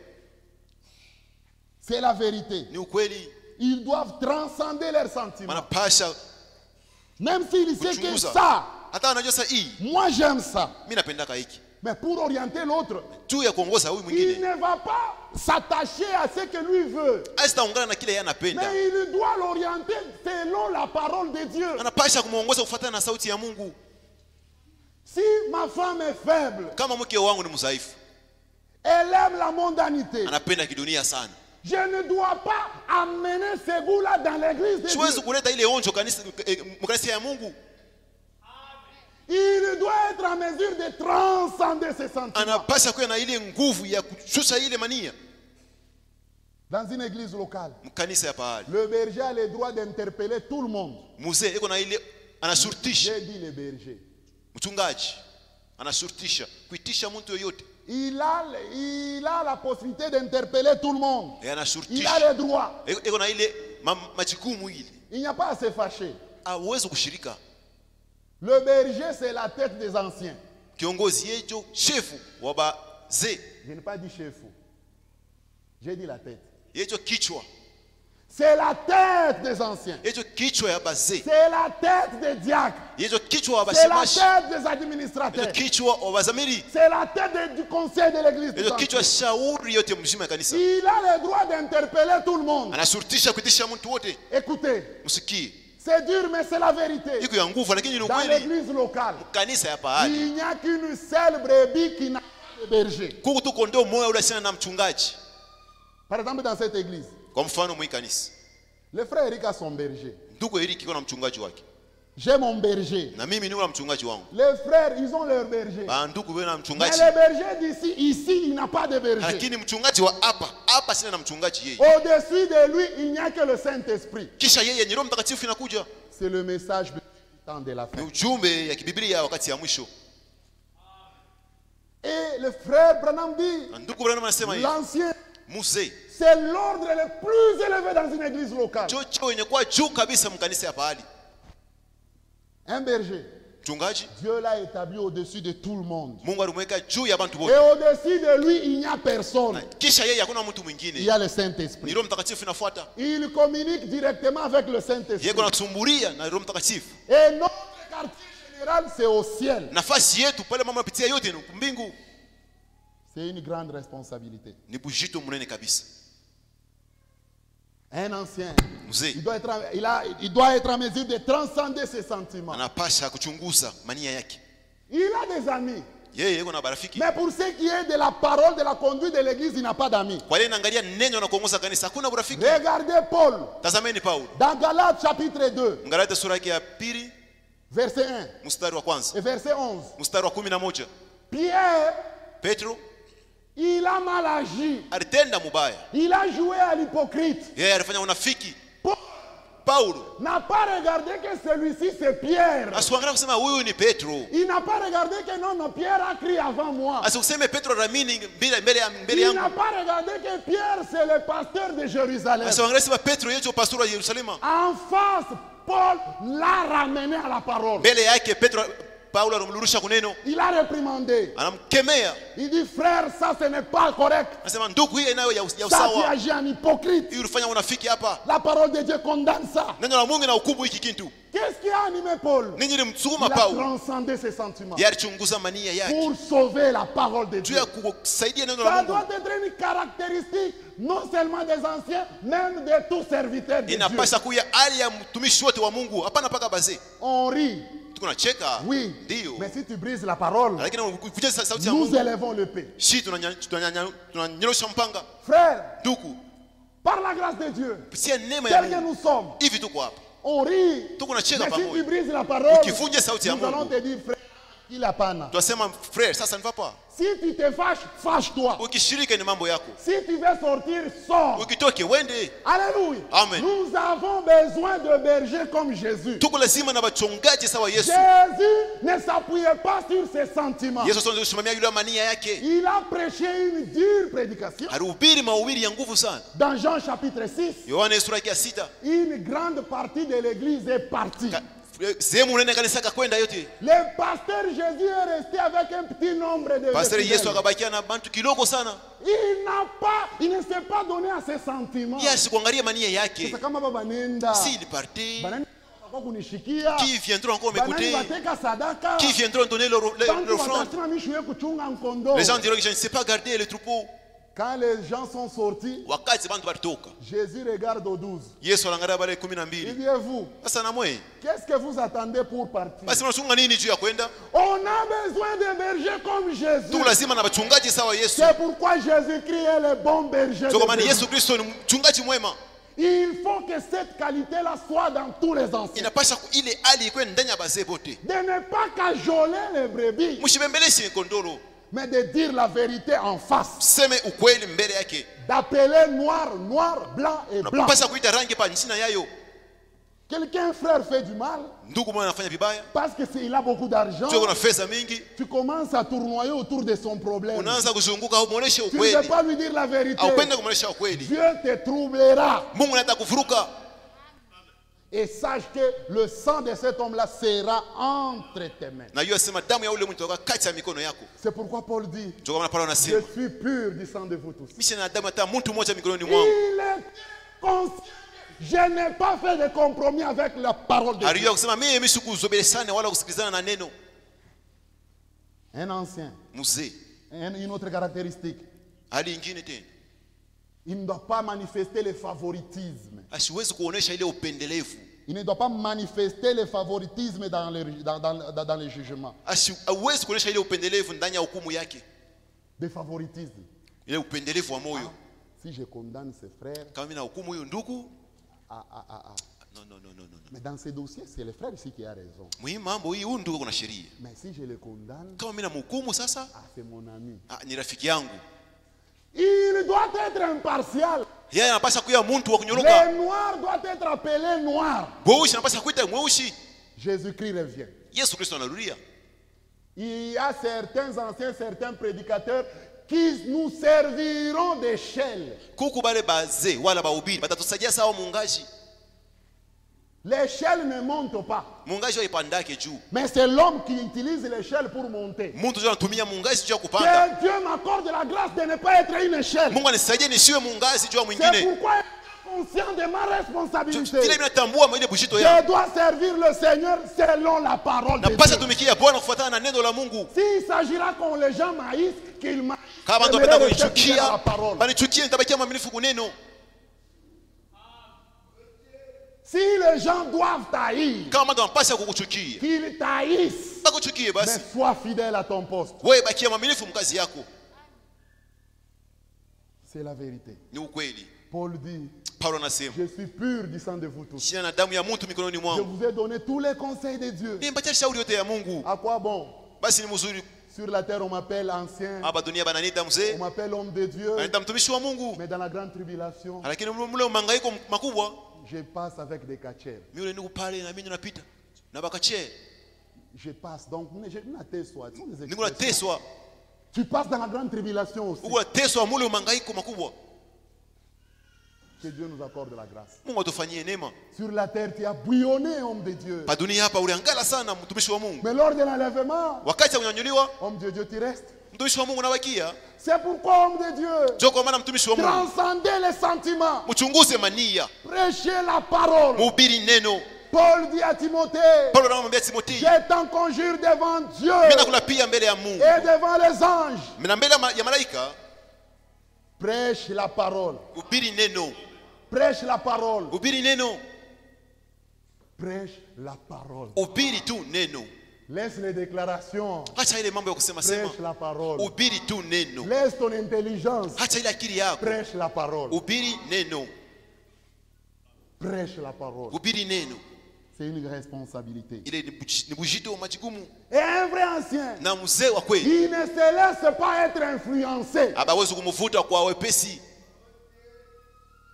Speaker 2: C'est la vérité.
Speaker 1: Ni ukweli.
Speaker 2: Ils doivent transcender leurs sentiments.
Speaker 1: Wanapasha
Speaker 2: Même s'il sait que
Speaker 1: kuchunguza.
Speaker 2: ça,
Speaker 1: Hata anajua sasa hii
Speaker 2: moi j'aime ça.
Speaker 1: mimi napendaka hiki.
Speaker 2: Mais pour orienter l'autre,
Speaker 1: Juu ya kuongoza huyu
Speaker 2: il
Speaker 1: mwingine.
Speaker 2: ne va pas s'attacher à ce que lui veut.
Speaker 1: Asitaungana na kile yeye anapenda.
Speaker 2: Mais il doit l'orienter selon la parole de Dieu.
Speaker 1: Anapasha kumuongoza kufuatana na sauti ya Mungu.
Speaker 2: Si ma femme est faible,
Speaker 1: Kama mke wangu ni mdhaifu,
Speaker 2: elle aime la mondanité,
Speaker 1: anapenda kidunia sana.
Speaker 2: je ne dois pas amener ce goût-là dans l'église de
Speaker 1: Siwezi
Speaker 2: Dieu.
Speaker 1: kuleta ile onjo kanisa mkanisa ya Mungu.
Speaker 2: Il doit être en mesure de transcender ses sentiments.
Speaker 1: Anapasha kuwa na ile nguvu ya kushusha ile mania.
Speaker 2: Dans une église locale,
Speaker 1: Mkanisa ya pahali.
Speaker 2: le berger a le droit d'interpeller tout le monde.
Speaker 1: Mzee iko na ile anashurutisha.
Speaker 2: J'ai dit le berger.
Speaker 1: Mchungaji anashurutisha kuitisha mtu yoyote.
Speaker 2: Il a la possibilité d'interpeller tout le monde. Il a
Speaker 1: Anashurutisha.
Speaker 2: le droit.
Speaker 1: Iko na ile majukumu ile.
Speaker 2: Il n'y a pas à se fâcher.
Speaker 1: Hawezi kushirika.
Speaker 2: Le berger, c'est la tête des anciens.
Speaker 1: Kiongozi yejo shefu wa bazee.
Speaker 2: Je n'ai pas dit chef. J'ai dit la tête.
Speaker 1: Yejo kichwa.
Speaker 2: C'est la tête des anciens.
Speaker 1: Yejo kichwa ya bazee.
Speaker 2: C'est la tête des diacres.
Speaker 1: Yejo kichwa wa
Speaker 2: C'est la
Speaker 1: bashemashi.
Speaker 2: tête des
Speaker 1: Yejo
Speaker 2: administrateurs.
Speaker 1: kichwa wa bazamiri.
Speaker 2: C'est la tête du conseil de l'église.
Speaker 1: Yejo kichwa shauri yote mzima ya kanisa.
Speaker 2: Il a le droit d'interpeller tout le monde.
Speaker 1: Anashurutisha kuitisha mtu wote.
Speaker 2: Écoutez,
Speaker 1: Msikie.
Speaker 2: c'est dur, mais c'est la vérité.
Speaker 1: Iko ya nguvu lakini ni
Speaker 2: Dans
Speaker 1: ukweli.
Speaker 2: l'église locale,
Speaker 1: Kanisa ya pahali.
Speaker 2: il n'y a qu'une seule brebis qui n'a pas de berger.
Speaker 1: Kuku tu kondoo moja ule sana na mchungaji.
Speaker 2: Par exemple, dans cette église,
Speaker 1: Kwa mfano mwi kanisa.
Speaker 2: le frère Eric a son berger.
Speaker 1: Ndugu Eric iko na mchungaji wake.
Speaker 2: J'ai mon berger.
Speaker 1: Na mimi niko na mchungaji wangu.
Speaker 2: Les frères, ils ont leur berger.
Speaker 1: Ndugu wewe na
Speaker 2: Mais
Speaker 1: mchungaji.
Speaker 2: le berger d'ici, ici, il n'a pas de berger.
Speaker 1: Lakini mchungaji wa hapa sina na mchungaji yeye.
Speaker 2: Au-dessus de lui, il n'y a que le Saint-Esprit.
Speaker 1: Kisha yeye ni Roho Mtakatifu inakuja.
Speaker 2: C'est le message du temps de la
Speaker 1: ni
Speaker 2: fin.
Speaker 1: ujumbe ya kibiblia wakati ya mwisho.
Speaker 2: Et le frère Branham dit,
Speaker 1: Na ndugu Branham anasema hivi,
Speaker 2: l'ancien,
Speaker 1: mzee
Speaker 2: c'est l'ordre le plus élevé dans une église locale.
Speaker 1: chocho yenye kuwa juu kabisa mkanisa ya pahali.
Speaker 2: Un berger,
Speaker 1: Mchungaji
Speaker 2: Dieu l'a établi au-dessus de tout le monde.
Speaker 1: Mungu alimweka juu ya bantu
Speaker 2: Et
Speaker 1: wote.
Speaker 2: au-dessus de lui, il n'y a personne.
Speaker 1: Kisha yeye hakuna mtu
Speaker 2: Il
Speaker 1: mwingine.
Speaker 2: y a le
Speaker 1: Ni
Speaker 2: Saint-Esprit.
Speaker 1: Roho Mtakatifu inafuata.
Speaker 2: Il communique directement avec le
Speaker 1: Yeye
Speaker 2: Saint-Esprit.
Speaker 1: anatusumbulia na Roho Mtakatifu.
Speaker 2: Et notre quartier général, c'est au ciel.
Speaker 1: Nafasi yetu pale mama napitia yote ni mbingu.
Speaker 2: C'est une grande responsabilité.
Speaker 1: Ni bujito mnene kabisa.
Speaker 2: Un ancien,
Speaker 1: Mzee
Speaker 2: il doit être en mesure de transcender ses sentiments.
Speaker 1: anapasha kuchunguza mania yake.
Speaker 2: Il a des amis.
Speaker 1: Yeye yuko na barafiki.
Speaker 2: Mais pour ce qui est de la parole, de la conduite de l'église, il n'a pas d'amis.
Speaker 1: Kwa ile naangalia neno na kuongoza kanisa hakuna urafiki.
Speaker 2: Regardez Paul.
Speaker 1: Tazameni Paulo.
Speaker 2: Dans Galates chapitre 2,
Speaker 1: Mgalate sura yake ya pili
Speaker 2: verset 1
Speaker 1: mstari wa kwanza,
Speaker 2: et verset 11.
Speaker 1: mstari wa 11.
Speaker 2: Pierre,
Speaker 1: Petro
Speaker 2: il a mal agi.
Speaker 1: alitenda mubaya.
Speaker 2: Il a joué à l'hypocrite.
Speaker 1: Yeye alifanya unafiki.
Speaker 2: Paul
Speaker 1: Paulo
Speaker 2: n'a pas regardé que celui-ci c'est Pierre.
Speaker 1: asiangalia kusema huyu ni Petro.
Speaker 2: Il n'a pas regardé que non, Pierre a crié avant moi.
Speaker 1: Asikuseme Petro ramini mbele
Speaker 2: Il
Speaker 1: yangu.
Speaker 2: n'a pas regardé que Pierre c'est le pasteur de Jérusalem.
Speaker 1: Asiangalia sema Petro yetu pastor wa Yerusalema.
Speaker 2: En face, Paul l'a ramené à la parole.
Speaker 1: Mbele yake Petro Paulo anamrudisha kuneno.
Speaker 2: Il a réprimandé.
Speaker 1: Anamkemea.
Speaker 2: Il dit frère, ça ce n'est pas correct.
Speaker 1: Anasema ndugu hii inayo ya
Speaker 2: Ça tu
Speaker 1: usawa.
Speaker 2: agis en hypocrite.
Speaker 1: Hii ulifanya unafiki hapa.
Speaker 2: La parole de Dieu condamne ça.
Speaker 1: Neno la Mungu na hukumu hiki kitu.
Speaker 2: Qu'est-ce qui a animé Paul?
Speaker 1: Ninyi
Speaker 2: Il
Speaker 1: msukuma
Speaker 2: a
Speaker 1: Paulo.
Speaker 2: transcendé ses sentiments
Speaker 1: Yeye alichunguza mania yake.
Speaker 2: pour sauver la parole de
Speaker 1: Juu
Speaker 2: Dieu.
Speaker 1: ya kusaidia neno la
Speaker 2: Ça
Speaker 1: Mungu.
Speaker 2: doit être une caractéristique non seulement des anciens, même de tous serviteurs de Dieu.
Speaker 1: Inapasha kuya hali ya mtumishi wote wa Mungu. Hapana paka bazee.
Speaker 2: On rit,
Speaker 1: Tunacheka.
Speaker 2: oui,
Speaker 1: Ndio.
Speaker 2: mais si tu brises la parole,
Speaker 1: Lakini ukuje sauti ya
Speaker 2: nous
Speaker 1: Mungu.
Speaker 2: élevons le paix.
Speaker 1: Shi tunanyosha mpanga.
Speaker 2: Frère,
Speaker 1: Ndugu,
Speaker 2: par la grâce de Dieu,
Speaker 1: kupitia neema ya
Speaker 2: tel que
Speaker 1: Mungu.
Speaker 2: nous sommes,
Speaker 1: Hivi tuko hapa.
Speaker 2: on rit.
Speaker 1: Tuko nacheka
Speaker 2: Mais si tu
Speaker 1: pamoja.
Speaker 2: brises la parole,
Speaker 1: Ukivunja sauti ya
Speaker 2: nous allons
Speaker 1: Mungu.
Speaker 2: te dire, frère, il a pas.
Speaker 1: Tunasema frère, sasa ne va pas.
Speaker 2: Si tu te fâches, fâche-toi.
Speaker 1: Ukishiriki ni mambo yako.
Speaker 2: Si tu veux sortir, sors.
Speaker 1: Ukitoke wende.
Speaker 2: Alléluia.
Speaker 1: Amen.
Speaker 2: Nous avons besoin de bergers comme Jésus.
Speaker 1: Tuko lazima na wachungaji sawa Yesu.
Speaker 2: Jésus ne s'appuyait pas sur ses sentiments.
Speaker 1: Yesu sio kusimamia yule mania yake.
Speaker 2: Il a prêché une dure prédication.
Speaker 1: Alihubiri mahubiri ya nguvu sana.
Speaker 2: Dans Jean chapitre 6,
Speaker 1: Yohana sura ya 6.
Speaker 2: une grande partie de l'église est partie.
Speaker 1: Sehemu nene kanisa kakwenda yote.
Speaker 2: Le pasteur Jésus est resté avec un petit nombre de
Speaker 1: Pastor Yesu
Speaker 2: fidèles.
Speaker 1: akabakia na bantu kidogo sana.
Speaker 2: Il ne s'est pas donné à ses sentiments.
Speaker 1: Yeye asikuangalia mania yake.
Speaker 2: Sasa kama baba nenda.
Speaker 1: Si il partait,
Speaker 2: Banani wako kunishikia.
Speaker 1: qui viendront encore
Speaker 2: Banani
Speaker 1: m'écouter?
Speaker 2: wateka sadaka.
Speaker 1: Qui viendront donner
Speaker 2: Bantu
Speaker 1: l'offrande?
Speaker 2: watasema mimi shwe kuchunga mkondo.
Speaker 1: Les gens diront que je ne sais pas garder les troupeaux.
Speaker 2: Quand les gens sont sortis,
Speaker 1: Wakati bantu balitoka.
Speaker 2: Jésus regarde aux 12.
Speaker 1: Yesu anaangalia wale
Speaker 2: Il
Speaker 1: 12.
Speaker 2: dit, et vous,
Speaker 1: Sasa na mwe,
Speaker 2: qu'est-ce que vous attendez pour partir?
Speaker 1: basi mnasunga nini juu ya kwenda?
Speaker 2: On a besoin de bergers comme Jésus.
Speaker 1: Tu lazima na wachungaji sawa Yesu.
Speaker 2: C'est pourquoi Jésus-Christ est le bon berger.
Speaker 1: Ndio
Speaker 2: de
Speaker 1: maana
Speaker 2: Dieu.
Speaker 1: Yesu Kristo ni mchungaji mwema.
Speaker 2: Il faut que cette qualité-là soit dans tous les anciens.
Speaker 1: Inapasha ile hali ikuwe ndani ya bazee bote.
Speaker 2: De ne pas cajoler les brebis,
Speaker 1: Msibembeleshe kondoro.
Speaker 2: mais de dire la vérité en face.
Speaker 1: Seme ukweli mbele yake.
Speaker 2: D'appeler noir, noir, blanc et blanc.
Speaker 1: Unapasha kuita rangi pa njina yayo.
Speaker 2: Quelqu'un, frère, fait du mal
Speaker 1: Ndugu mwana anafanya vibaya.
Speaker 2: parce qu'il a beaucoup d'argent.
Speaker 1: Sio kuna pesa mingi.
Speaker 2: Tu commences à tournoyer autour de son problème.
Speaker 1: Unaanza kuzunguka au muoneshe
Speaker 2: Tu ne veux
Speaker 1: ukweli.
Speaker 2: pas lui dire la vérité.
Speaker 1: Au kwenda kumuonesha ukweli.
Speaker 2: Dieu te troublera.
Speaker 1: Mungu anataka kufuruka.
Speaker 2: Et sache que le sang de cet homme-là sera entre tes mains.
Speaker 1: Na hiyo asema damu ya ule mtu itoka kati ya mikono yako.
Speaker 2: C'est pourquoi Paul dit,
Speaker 1: Ndio kama pale
Speaker 2: je
Speaker 1: anasema,
Speaker 2: suis pur du sang de vous tous.
Speaker 1: mimi sina damu hata mtu mmoja mikononi mwangu.
Speaker 2: Il est conscient. Je n'ai pas fait de compromis avec la parole de Dieu.
Speaker 1: Aliyo kusema mimi sikuzobeleshana wala kusikilizana na neno.
Speaker 2: Un ancien,
Speaker 1: Mzee,
Speaker 2: une autre caractéristique,
Speaker 1: hali nyingine tena.
Speaker 2: il ne doit pas manifester le favoritisme.
Speaker 1: Asiwezi kuonesha ile upendelevu.
Speaker 2: Il ne doit pas manifester le favoritisme dans le jugement.
Speaker 1: Asiwezi kuonesha ile upendelevu ndani ya hukumu yake.
Speaker 2: De favoritisme.
Speaker 1: Ile upendelevu wa moyo.
Speaker 2: Si je condamne ses frères,
Speaker 1: Kama mimi na hukumu huyo ndugu, non.
Speaker 2: mais dans ces dossiers, c'est le frère ici qui a raison.
Speaker 1: Muhimu mambo hii huyu ndugu kuna sheria.
Speaker 2: Mais si je le condamne,
Speaker 1: Kama mimi namhukumu sasa,
Speaker 2: c'est mon ami.
Speaker 1: ni rafiki yangu.
Speaker 2: Il doit être impartial.
Speaker 1: yeye anapasha kuwa mtu wa kunyoroka.
Speaker 2: Les noirs doivent être appelés noirs.
Speaker 1: Mweusi anapasha kuita mweusi.
Speaker 2: Jésus-Christ revient.
Speaker 1: Yesu Kristo anarudia.
Speaker 2: Il y a certains anciens, certains prédicateurs qui nous serviront d'échelle.
Speaker 1: Kuku bale baze wala bahubiri batatusaidia sawa mungaji.
Speaker 2: L'échelle ne monte pas.
Speaker 1: Mungaji haipandake juu.
Speaker 2: Mais c'est l'homme qui utilise l'échelle pour monter.
Speaker 1: Muntu ndio anatumia mungaji juu ya kupanda.
Speaker 2: Que Dieu m'accorde la grâce de ne pas être une échelle.
Speaker 1: Mungu anisaidie nisiwe mungazi juu ya
Speaker 2: C'est
Speaker 1: mwingine.
Speaker 2: pourquoi je suis conscient de ma responsabilité.
Speaker 1: Vile ninatambua mwenye bushito ya.
Speaker 2: Je dois servir le Seigneur selon la parole de
Speaker 1: Napasha
Speaker 2: Dieu.
Speaker 1: tumikia Bwana kufuatana na neno la Mungu.
Speaker 2: S'il s'agira qu'on les gens maïs, qu'ils maïs.
Speaker 1: Kama ndio
Speaker 2: j'aimerais
Speaker 1: napenda
Speaker 2: rester fidèle à
Speaker 1: kunichukia,
Speaker 2: la parole.
Speaker 1: banichukie nitabakia mwaminifu kuneno.
Speaker 2: Si les gens doivent taïr,
Speaker 1: Kama ndio napasha kukuchukia,
Speaker 2: qu'ils taïssent.
Speaker 1: bakuchukie
Speaker 2: Mais
Speaker 1: basi.
Speaker 2: sois fidèle à ton poste.
Speaker 1: Wewe bakia mwaminifu mkazi yako.
Speaker 2: C'est la vérité.
Speaker 1: Ni ukweli.
Speaker 2: Paul dit,
Speaker 1: Paulo anasema,
Speaker 2: je suis pur du sang de vous tous.
Speaker 1: sina na damu ya mtu mikononi
Speaker 2: Je
Speaker 1: mwangu.
Speaker 2: vous ai donné tous les conseils de Dieu.
Speaker 1: Nimpatia shauri yote ya Mungu.
Speaker 2: À quoi bon?
Speaker 1: Basi ni mzuri.
Speaker 2: Sur la terre, on m'appelle ancien,
Speaker 1: Hapa dunia bananiita
Speaker 2: on
Speaker 1: mzee,
Speaker 2: m'appelle homme de Dieu.
Speaker 1: bananiita mtumishi wa Mungu.
Speaker 2: Mais dans la grande tribulation,
Speaker 1: Lakini mle mangaiko makubwa,
Speaker 2: je passe avec des cachets.
Speaker 1: mimi ule niko pale na mimi napita. Na bakache.
Speaker 2: Je passe. Donc, je n'attesoi.
Speaker 1: Niko nateswa.
Speaker 2: Tu passes dans la grande tribulation aussi.
Speaker 1: Uko nateswa mule mangaiko makubwa.
Speaker 2: Que Dieu nous accorde la grâce.
Speaker 1: Mungu atufanyie neema.
Speaker 2: Sur la terre, tu as bouillonné, homme de Dieu.
Speaker 1: Pa dunia hapa uliangala sana mtumishi wa Mungu.
Speaker 2: Mais lors de l'enlèvement,
Speaker 1: Wakati unyanyuliwa,
Speaker 2: homme de Dieu, tu restes.
Speaker 1: mtumishi wa Mungu unabakia.
Speaker 2: C'est pourquoi, homme de Dieu,
Speaker 1: Njoo kwa maana mtumishi wa Mungu.
Speaker 2: transcendez les sentiments.
Speaker 1: Mchunguze mania.
Speaker 2: Prêchez la parole.
Speaker 1: Mhubiri neno.
Speaker 2: Paul dit à Timothée,
Speaker 1: Paulo anamwambia Timotheo,
Speaker 2: je t'en conjure devant Dieu
Speaker 1: mimi nakulapia mbele ya Mungu.
Speaker 2: et devant les anges.
Speaker 1: Mimi mbele ya malaika,
Speaker 2: Prêche la parole.
Speaker 1: hubiri neno.
Speaker 2: Prêche la parole.
Speaker 1: Hubiri neno.
Speaker 2: Prêche la parole.
Speaker 1: Hubiri tu neno.
Speaker 2: Laisse les déclarations.
Speaker 1: Acha ile mambo ya kusema sema.
Speaker 2: Prêche la parole.
Speaker 1: Hubiri tu neno.
Speaker 2: Laisse ton intelligence.
Speaker 1: Acha ile akili yako.
Speaker 2: Prêche la parole.
Speaker 1: Hubiri neno.
Speaker 2: Prêche la parole.
Speaker 1: Hubiri neno.
Speaker 2: C'est une responsabilité.
Speaker 1: Ile ni bujito majigumu.
Speaker 2: Et un vrai ancien,
Speaker 1: Na mzee wa kweli
Speaker 2: il ne se laisse pas être influencé.
Speaker 1: abawezi kumvuta kwa wepesi.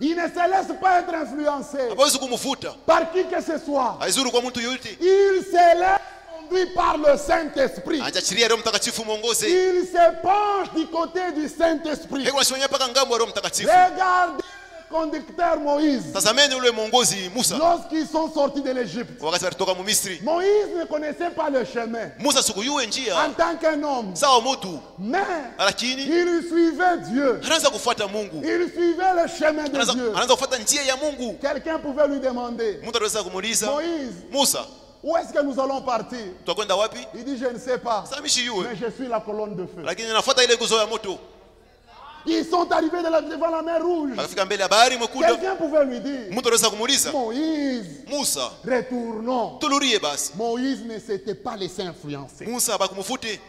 Speaker 2: Il ne se laisse pas être influencé
Speaker 1: Abawezi kumvuta.
Speaker 2: par qui que ce soit.
Speaker 1: Haizuru kwa mtu yoyote.
Speaker 2: Il se laisse conduire par le Saint-Esprit.
Speaker 1: Anaachilia Roho Mtakatifu muongoze.
Speaker 2: Il se penche du côté du Saint-Esprit.
Speaker 1: Hebu nashimamia paka ngambo ya Roho Mtakatifu.
Speaker 2: Regardez le conducteur Moïse.
Speaker 1: Tazameni ule mwongozi Musa
Speaker 2: Lorsqu'ils sont sortis de l'Égypte,
Speaker 1: wakati walitoka mu Misri.
Speaker 2: Moïse ne connaissait pas le chemin
Speaker 1: Musa sikuyue njia
Speaker 2: en tant qu'un homme.
Speaker 1: sawa mtu,
Speaker 2: Mais
Speaker 1: lakini
Speaker 2: il suivait Dieu.
Speaker 1: anaanza kufuata Mungu.
Speaker 2: Il suivait le chemin de Dieu.
Speaker 1: Anaanza kufuata njia ya Mungu.
Speaker 2: Quelqu'un pouvait lui demander,
Speaker 1: Mtu anaweza kumuuliza,
Speaker 2: Moïse,
Speaker 1: Musa,
Speaker 2: où est-ce que nous allons partir?
Speaker 1: tutakwenda wapi?
Speaker 2: Il dit, je ne sais pas,
Speaker 1: Sasa mimi siyue,
Speaker 2: mais je suis la colonne de feu.
Speaker 1: lakini nafuata ile nguzo ya moto.
Speaker 2: Ils sont arrivés devant la mer Rouge.
Speaker 1: Akafika mbele ya bahari mwekundu.
Speaker 2: Quelqu'un pouvait lui dire,
Speaker 1: Mtu anaweza kumuuliza,
Speaker 2: Moïse,
Speaker 1: Musa,
Speaker 2: retournons.
Speaker 1: tulurie basi.
Speaker 2: Moïse ne s'était pas laissé influencer.
Speaker 1: Musa bakumufute,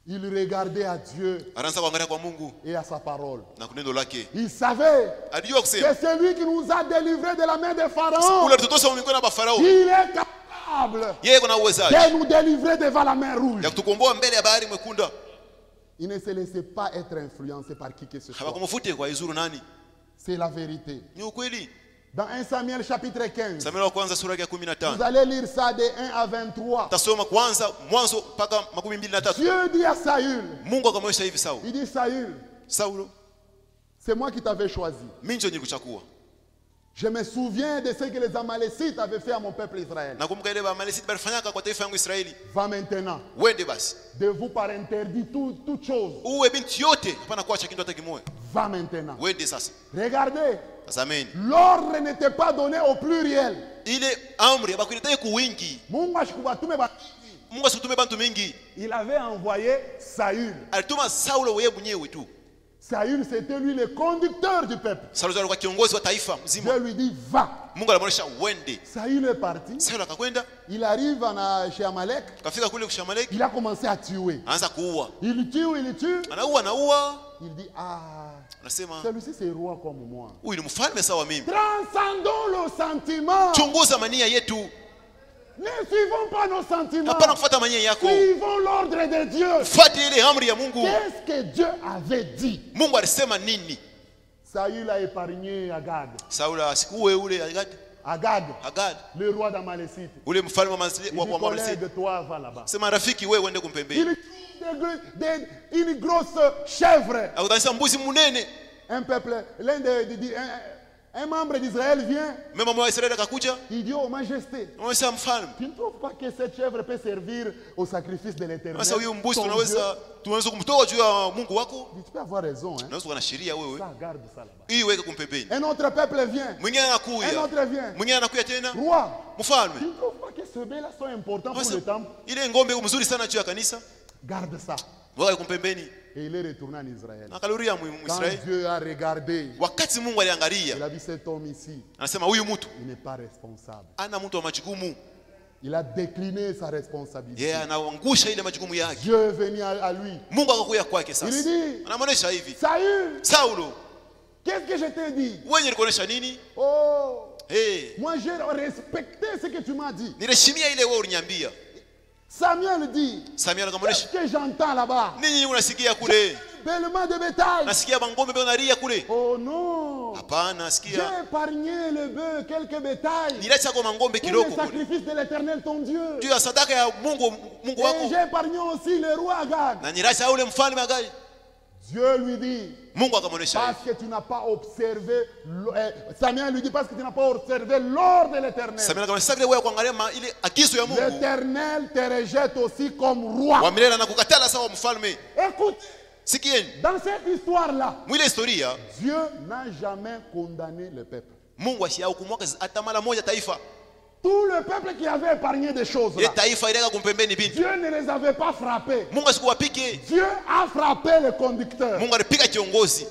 Speaker 2: Il regardait à Dieu
Speaker 1: anaanza kuangalia kwa Mungu
Speaker 2: et à sa parole.
Speaker 1: na kuneno lake.
Speaker 2: Il savait
Speaker 1: Alijua
Speaker 2: que
Speaker 1: kusema,
Speaker 2: c'est lui qui nous a délivrés de la main des pharaons.
Speaker 1: ule tutosha mikono ya Farao.
Speaker 2: Il est capable
Speaker 1: Yeye kuna uwezaji
Speaker 2: de nous délivrer devant la mer Rouge.
Speaker 1: ya kutukomboa mbele ya bahari mwekundu.
Speaker 2: Il ne se laissait pas être influencé par qui que ce soit.
Speaker 1: Hawakumfute kwa izuru nani?
Speaker 2: C'est la vérité.
Speaker 1: Ni ukweli.
Speaker 2: Dans 1 Samuel chapitre 15,
Speaker 1: Samueli wa kwanza sura ya 15.
Speaker 2: vous allez lire ça de 1 à 23.
Speaker 1: Tasoma kwanza mwanzo mpaka 23.
Speaker 2: Dieu dit à Saül,
Speaker 1: Mungu akamwonyesha hivi Sauli.
Speaker 2: il dit Saül,
Speaker 1: Saulo,
Speaker 2: c'est moi qui t'avais choisi.
Speaker 1: mimi ndio nilikuchagua.
Speaker 2: Je me souviens de ce que les Amalécites avaient fait à mon peuple Israël.
Speaker 1: Nakumbuka ile Amalekiti balifanyaka kwa taifa yangu Israeli.
Speaker 2: Va maintenant,
Speaker 1: Wende basi.
Speaker 2: de vous par interdit toute chose.
Speaker 1: Uwe binti yote hapana kuacha kitu hata kimoja.
Speaker 2: Va maintenant.
Speaker 1: Wende sasa.
Speaker 2: Regardez,
Speaker 1: Tazameni.
Speaker 2: l'ordre n'était pas donné au pluriel.
Speaker 1: Ile amri abakuletea kwa wingi.
Speaker 2: Mungu ashikubatume ba-
Speaker 1: Mungu asitume bantu mingi.
Speaker 2: Il avait envoyé Saül.
Speaker 1: Alituma Saulo yeye mwenyewe tu.
Speaker 2: Saül, c'était lui le conducteur du peuple.
Speaker 1: Saulo alikuwa kiongozi wa taifa mzima.
Speaker 2: Dieu lui dit, va.
Speaker 1: Mungu alimwonyesha wende.
Speaker 2: Saül est parti.
Speaker 1: Saulo akakwenda,
Speaker 2: Il arrive chez Amalek.
Speaker 1: kafika kule kushamaleki,
Speaker 2: Il a commencé à tuer.
Speaker 1: anaanza kuua.
Speaker 2: Il tue.
Speaker 1: Anaua.
Speaker 2: Il dit, ah,
Speaker 1: Anasema,
Speaker 2: celui-ci c'est roi comme moi.
Speaker 1: huyu ni mfalme sawa mimi.
Speaker 2: Transcendons le sentiment.
Speaker 1: Chunguza mania yetu.
Speaker 2: Ne suivons pas nos sentiments.
Speaker 1: Hapana kufuata mania yako.
Speaker 2: Suivons l'ordre de Dieu.
Speaker 1: Fuate ile amri ya Mungu.
Speaker 2: Qu'est-ce que Dieu avait dit?
Speaker 1: Mungu alisema nini?
Speaker 2: Saül a épargné Agag.
Speaker 1: Saula asikuwe ule
Speaker 2: Agag,
Speaker 1: Agag
Speaker 2: le roi d'Amalécite.
Speaker 1: ule mfalme wa
Speaker 2: Il dit,
Speaker 1: Amaleki.
Speaker 2: collègue, toi, va là-bas.
Speaker 1: Sema rafiki wewe uende
Speaker 2: Il
Speaker 1: kumpembeni.
Speaker 2: trouve une grosse chèvre.
Speaker 1: Akutanisha mbuzi munene.
Speaker 2: Un peuple, un membre d'Israël vient.
Speaker 1: Mema mwa Israeli akakuja.
Speaker 2: Il dit, oh majesté,
Speaker 1: Anasema mfalme.
Speaker 2: tu ne trouves pas que cette chèvre peut servir au sacrifice de l'éternel?
Speaker 1: Sasa huyu mbuzi
Speaker 2: ton
Speaker 1: tunaweza kumtoa juu ya Mungu wako.
Speaker 2: Dieu? Tu peux avoir raison. Hein?
Speaker 1: Unaweza kuwa na sheria wewe.
Speaker 2: Ça, garde ça là-bas.
Speaker 1: Hii weke kumpembeni.
Speaker 2: Un autre peuple vient.
Speaker 1: Mwingine
Speaker 2: Un
Speaker 1: anakuja.
Speaker 2: autre vient.
Speaker 1: Mwingine anakuja tena.
Speaker 2: Roi, tu
Speaker 1: Mfalme.
Speaker 2: ne trouves pas que ce bœuf-là sont importants pour
Speaker 1: Sasa,
Speaker 2: le temple?
Speaker 1: ile ngombe mzuri sana juu ya kanisa.
Speaker 2: Garde ça.
Speaker 1: Weka kumpembeni.
Speaker 2: Et il est retourné en Israël.
Speaker 1: Akaluria
Speaker 2: Quand
Speaker 1: Israeli.
Speaker 2: Dieu a regardé,
Speaker 1: Wakati Mungu aliangalia,
Speaker 2: il a vu cet homme ici.
Speaker 1: anasema huyu mtu
Speaker 2: Il n'est pas responsable.
Speaker 1: ana mtu wa majukumu.
Speaker 2: Il a décliné sa responsabilité.
Speaker 1: Yeye anaangusha ile majukumu yake.
Speaker 2: Dieu est venu à lui.
Speaker 1: Mungu akakuja kwake
Speaker 2: Il
Speaker 1: sasa.
Speaker 2: lui dit,
Speaker 1: Anamwonyesha hivi.
Speaker 2: Saül,
Speaker 1: Saulo,
Speaker 2: qu'est-ce que je t'ai dit?
Speaker 1: wewe nilikuonesha nini?
Speaker 2: Oh,
Speaker 1: Eh,
Speaker 2: moi j'ai respecté ce que tu m'as dit.
Speaker 1: niliheshimia ile wewe uliniambia.
Speaker 2: Samuel dit,
Speaker 1: Samuel
Speaker 2: qu'est-ce
Speaker 1: akamwonyesha,
Speaker 2: que j'entends là-bas?
Speaker 1: nini unasikia kule?
Speaker 2: Bellement de bétail.
Speaker 1: Nasikia mangombe mbona nalia kule?
Speaker 2: Oh non.
Speaker 1: Hapana,
Speaker 2: J'ai
Speaker 1: nasikia.
Speaker 2: épargné le bœuf, quelques bétails.
Speaker 1: Niliacha kwa mangombe
Speaker 2: Pour
Speaker 1: kidogo
Speaker 2: le
Speaker 1: kule.
Speaker 2: sacrifice de l'éternel ton Dieu.
Speaker 1: Juu ya sadaka ya Mungu
Speaker 2: Et
Speaker 1: wako.
Speaker 2: j'ai épargné aussi le roi Agag.
Speaker 1: Na niliacha ule mfalme Agai.
Speaker 2: Dieu lui dit,
Speaker 1: Mungu akamwonyesha
Speaker 2: parce
Speaker 1: hivi.
Speaker 2: que tu n'as pas observé, Samuel lui dit, parce que tu n'as pas observé l'ordre de l'éternel.
Speaker 1: Samuel akamwonyesha vile wewe kuangalia ile agizo ya Mungu.
Speaker 2: L'éternel te rejette aussi comme roi.
Speaker 1: Wa milele anakukatala sawa mfalme.
Speaker 2: Écoute,
Speaker 1: Sikieni,
Speaker 2: dans cette histoire-là,
Speaker 1: mwile historia
Speaker 2: Dieu n'a jamais condamné le peuple.
Speaker 1: Mungu asiyahukumwaka hata mara moja taifa.
Speaker 2: Tout le peuple qui avait épargné des choses
Speaker 1: Ile
Speaker 2: là,
Speaker 1: taifa ileka kumpembeni binti.
Speaker 2: Dieu ne les avait pas frappés.
Speaker 1: Mungu asikuwapike.
Speaker 2: Dieu a frappé le conducteur.
Speaker 1: Mungu alipika kiongozi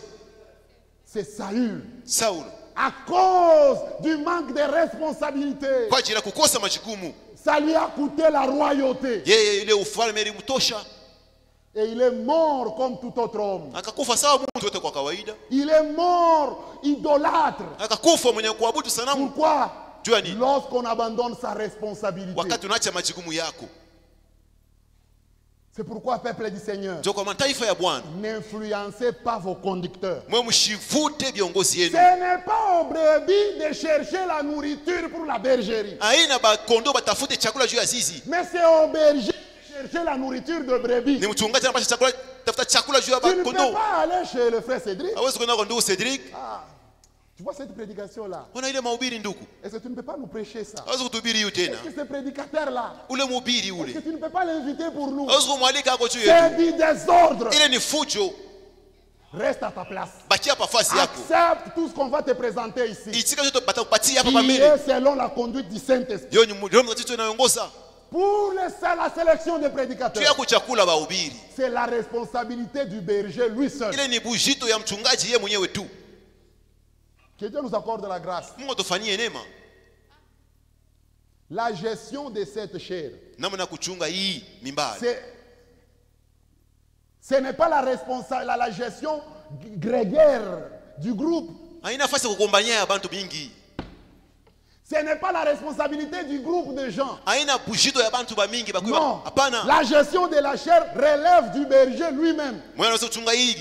Speaker 2: C'est Saül.
Speaker 1: Saulo
Speaker 2: À cause du manque de responsabilité,
Speaker 1: kwa ajili ya kukosa majukumu.
Speaker 2: ça lui a coûté la royauté.
Speaker 1: Yeye ile ufalme ilimtosha,
Speaker 2: Et il est mort comme tout autre homme.
Speaker 1: akakufa sawa mtu wote kwa kawaida,
Speaker 2: Il est mort idolâtre.
Speaker 1: akakufa mwenye kuabudu sanamu.
Speaker 2: Pourquoi?
Speaker 1: Jua nini?
Speaker 2: Lorsqu'on abandonne sa responsabilité.
Speaker 1: Wakati unaacha majukumu yako.
Speaker 2: C'est pourquoi, peuple du Seigneur,
Speaker 1: Ndio kwa mataifa ya Bwana,
Speaker 2: n'influencez pas vos conducteurs.
Speaker 1: mwe mshivute viongozi
Speaker 2: Ce
Speaker 1: yenu.
Speaker 2: n'est pas aux brebis de chercher la nourriture pour la bergerie.
Speaker 1: Aina bakondo batafute chakula juu ya zizi.
Speaker 2: Mais c'est aux bergers de chercher la nourriture de brebis.
Speaker 1: Ni mchungaji anapasha chakula, tafuta chakula juu ya
Speaker 2: Tu ne peux
Speaker 1: bakondo.
Speaker 2: pas aller chez le frère Cédric.
Speaker 1: Hawezi kwenda kwa ndugu Cedric.
Speaker 2: Ah, tu vois cette prédication-là.
Speaker 1: Ona ile mahubiri ndugu.
Speaker 2: Est-ce que tu ne peux pas nous prêcher ça?
Speaker 1: Hawezi kutuhubiri hiyo tena.
Speaker 2: Est-ce que ce prédicateur-là,
Speaker 1: Ule mhubiri
Speaker 2: est-ce que
Speaker 1: ule.
Speaker 2: tu ne peux pas l'inviter pour nous?
Speaker 1: Hawezi kumwalika ako juu
Speaker 2: C'est
Speaker 1: yetu.
Speaker 2: du désordre.
Speaker 1: Ile ni fujo.
Speaker 2: Reste à ta place.
Speaker 1: Bakia hapa fasi yako.
Speaker 2: Accepte tout ce qu'on va te présenter ici.
Speaker 1: Itika chote batakupatia hapa
Speaker 2: Qui
Speaker 1: pambele.
Speaker 2: est selon la conduite du Saint-Esprit.
Speaker 1: Hiyo ni Roho Mtakatifu inayoongoza.
Speaker 2: Pour la sélection des
Speaker 1: Juu
Speaker 2: prédicateurs,
Speaker 1: ya kuchakula bahubiri.
Speaker 2: c'est la responsabilité du berger lui seul.
Speaker 1: Ile ni bujito ya mchungaji yeye mwenyewe tu.
Speaker 2: Que Dieu nous accorde la grâce.
Speaker 1: Mungu atufanyie neema.
Speaker 2: La gestion de cette chair,
Speaker 1: Namna kuchunga hii mimbali.
Speaker 2: ce n'est pas la gestion grégaire du groupe.
Speaker 1: Haina nafasi ya kugombania ya bantu bingi.
Speaker 2: Ce n'est pas la responsabilité du groupe de gens.
Speaker 1: Haina bujito ya bantu ba mingi bakuwa.
Speaker 2: Non.
Speaker 1: Hapana.
Speaker 2: La gestion de la chair relève du berger lui-même.
Speaker 1: Mwana anaweza kuchunga hii.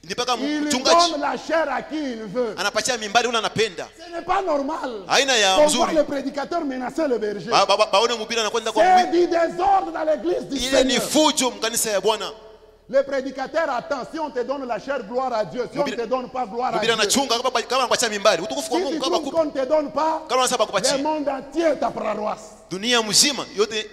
Speaker 1: Ni mpaka
Speaker 2: Il
Speaker 1: mchungaji
Speaker 2: donne la chair à qui il veut.
Speaker 1: anapatia mimbali ule anapenda.
Speaker 2: Ce n'est pas normal.
Speaker 1: Haina ya
Speaker 2: On voit
Speaker 1: mzuri.
Speaker 2: le prédicateur menacer le berger.
Speaker 1: Baone mhubiri anakwenda kwa
Speaker 2: C'est
Speaker 1: mhubiri.
Speaker 2: du désordre dans l'église du
Speaker 1: Ile ni
Speaker 2: Seigneur.
Speaker 1: fujo mkanisa ya Bwana.
Speaker 2: Le prédicateur attend. Si on te donne la chair, gloire à Dieu. Si on ne te donne pas, gloire à
Speaker 1: Mhubiri
Speaker 2: Dieu.
Speaker 1: anachunga kama anapatia mimbali. Utukufu kwa
Speaker 2: Si
Speaker 1: Mungu
Speaker 2: tu
Speaker 1: kama
Speaker 2: trouves qu'on ne te donne pas,
Speaker 1: kama anasema
Speaker 2: le
Speaker 1: kupatia.
Speaker 2: monde entier ta paroisse.
Speaker 1: Dunia mzima yote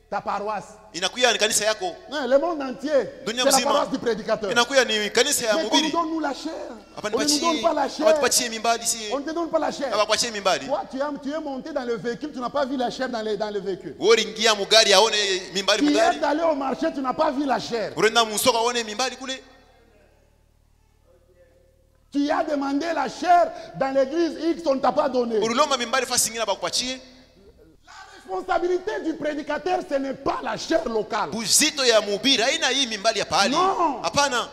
Speaker 2: Ta paroisse.
Speaker 1: inakuya ni kanisa yako.
Speaker 2: Non, le monde entier, c'est
Speaker 1: Dunia
Speaker 2: la
Speaker 1: mzima.
Speaker 2: paroisse du prédicateur.
Speaker 1: Inakuya ni kanisa ya
Speaker 2: Mais on nous
Speaker 1: mhubiri.
Speaker 2: donne nous la chair.
Speaker 1: Hapa
Speaker 2: On ne nous donne pas la chair.
Speaker 1: nipatie mimbali si.
Speaker 2: On ne te donne pas la chair.
Speaker 1: Hapa kuachie mimbali.
Speaker 2: Toi, tu es monté dans le véhicule, tu n'as pas vu la chair dans le véhicule.
Speaker 1: Wewe ingia mugari aone mimbali
Speaker 2: Tu
Speaker 1: mugari.
Speaker 2: es allé au marché, tu n'as pas vu la chair.
Speaker 1: Urenda musoko aone mimbali kule.
Speaker 2: Tu as demandé la chair dans l'église X, on ne t'a pas donné.
Speaker 1: Ulilomba mimbali fasi nyingine bakupatie.
Speaker 2: La responsabilité du prédicateur, ce n'est pas la chair locale.
Speaker 1: Buzito ya mhubiri haina hii mimbali ya pahali.
Speaker 2: Non.
Speaker 1: Hapana.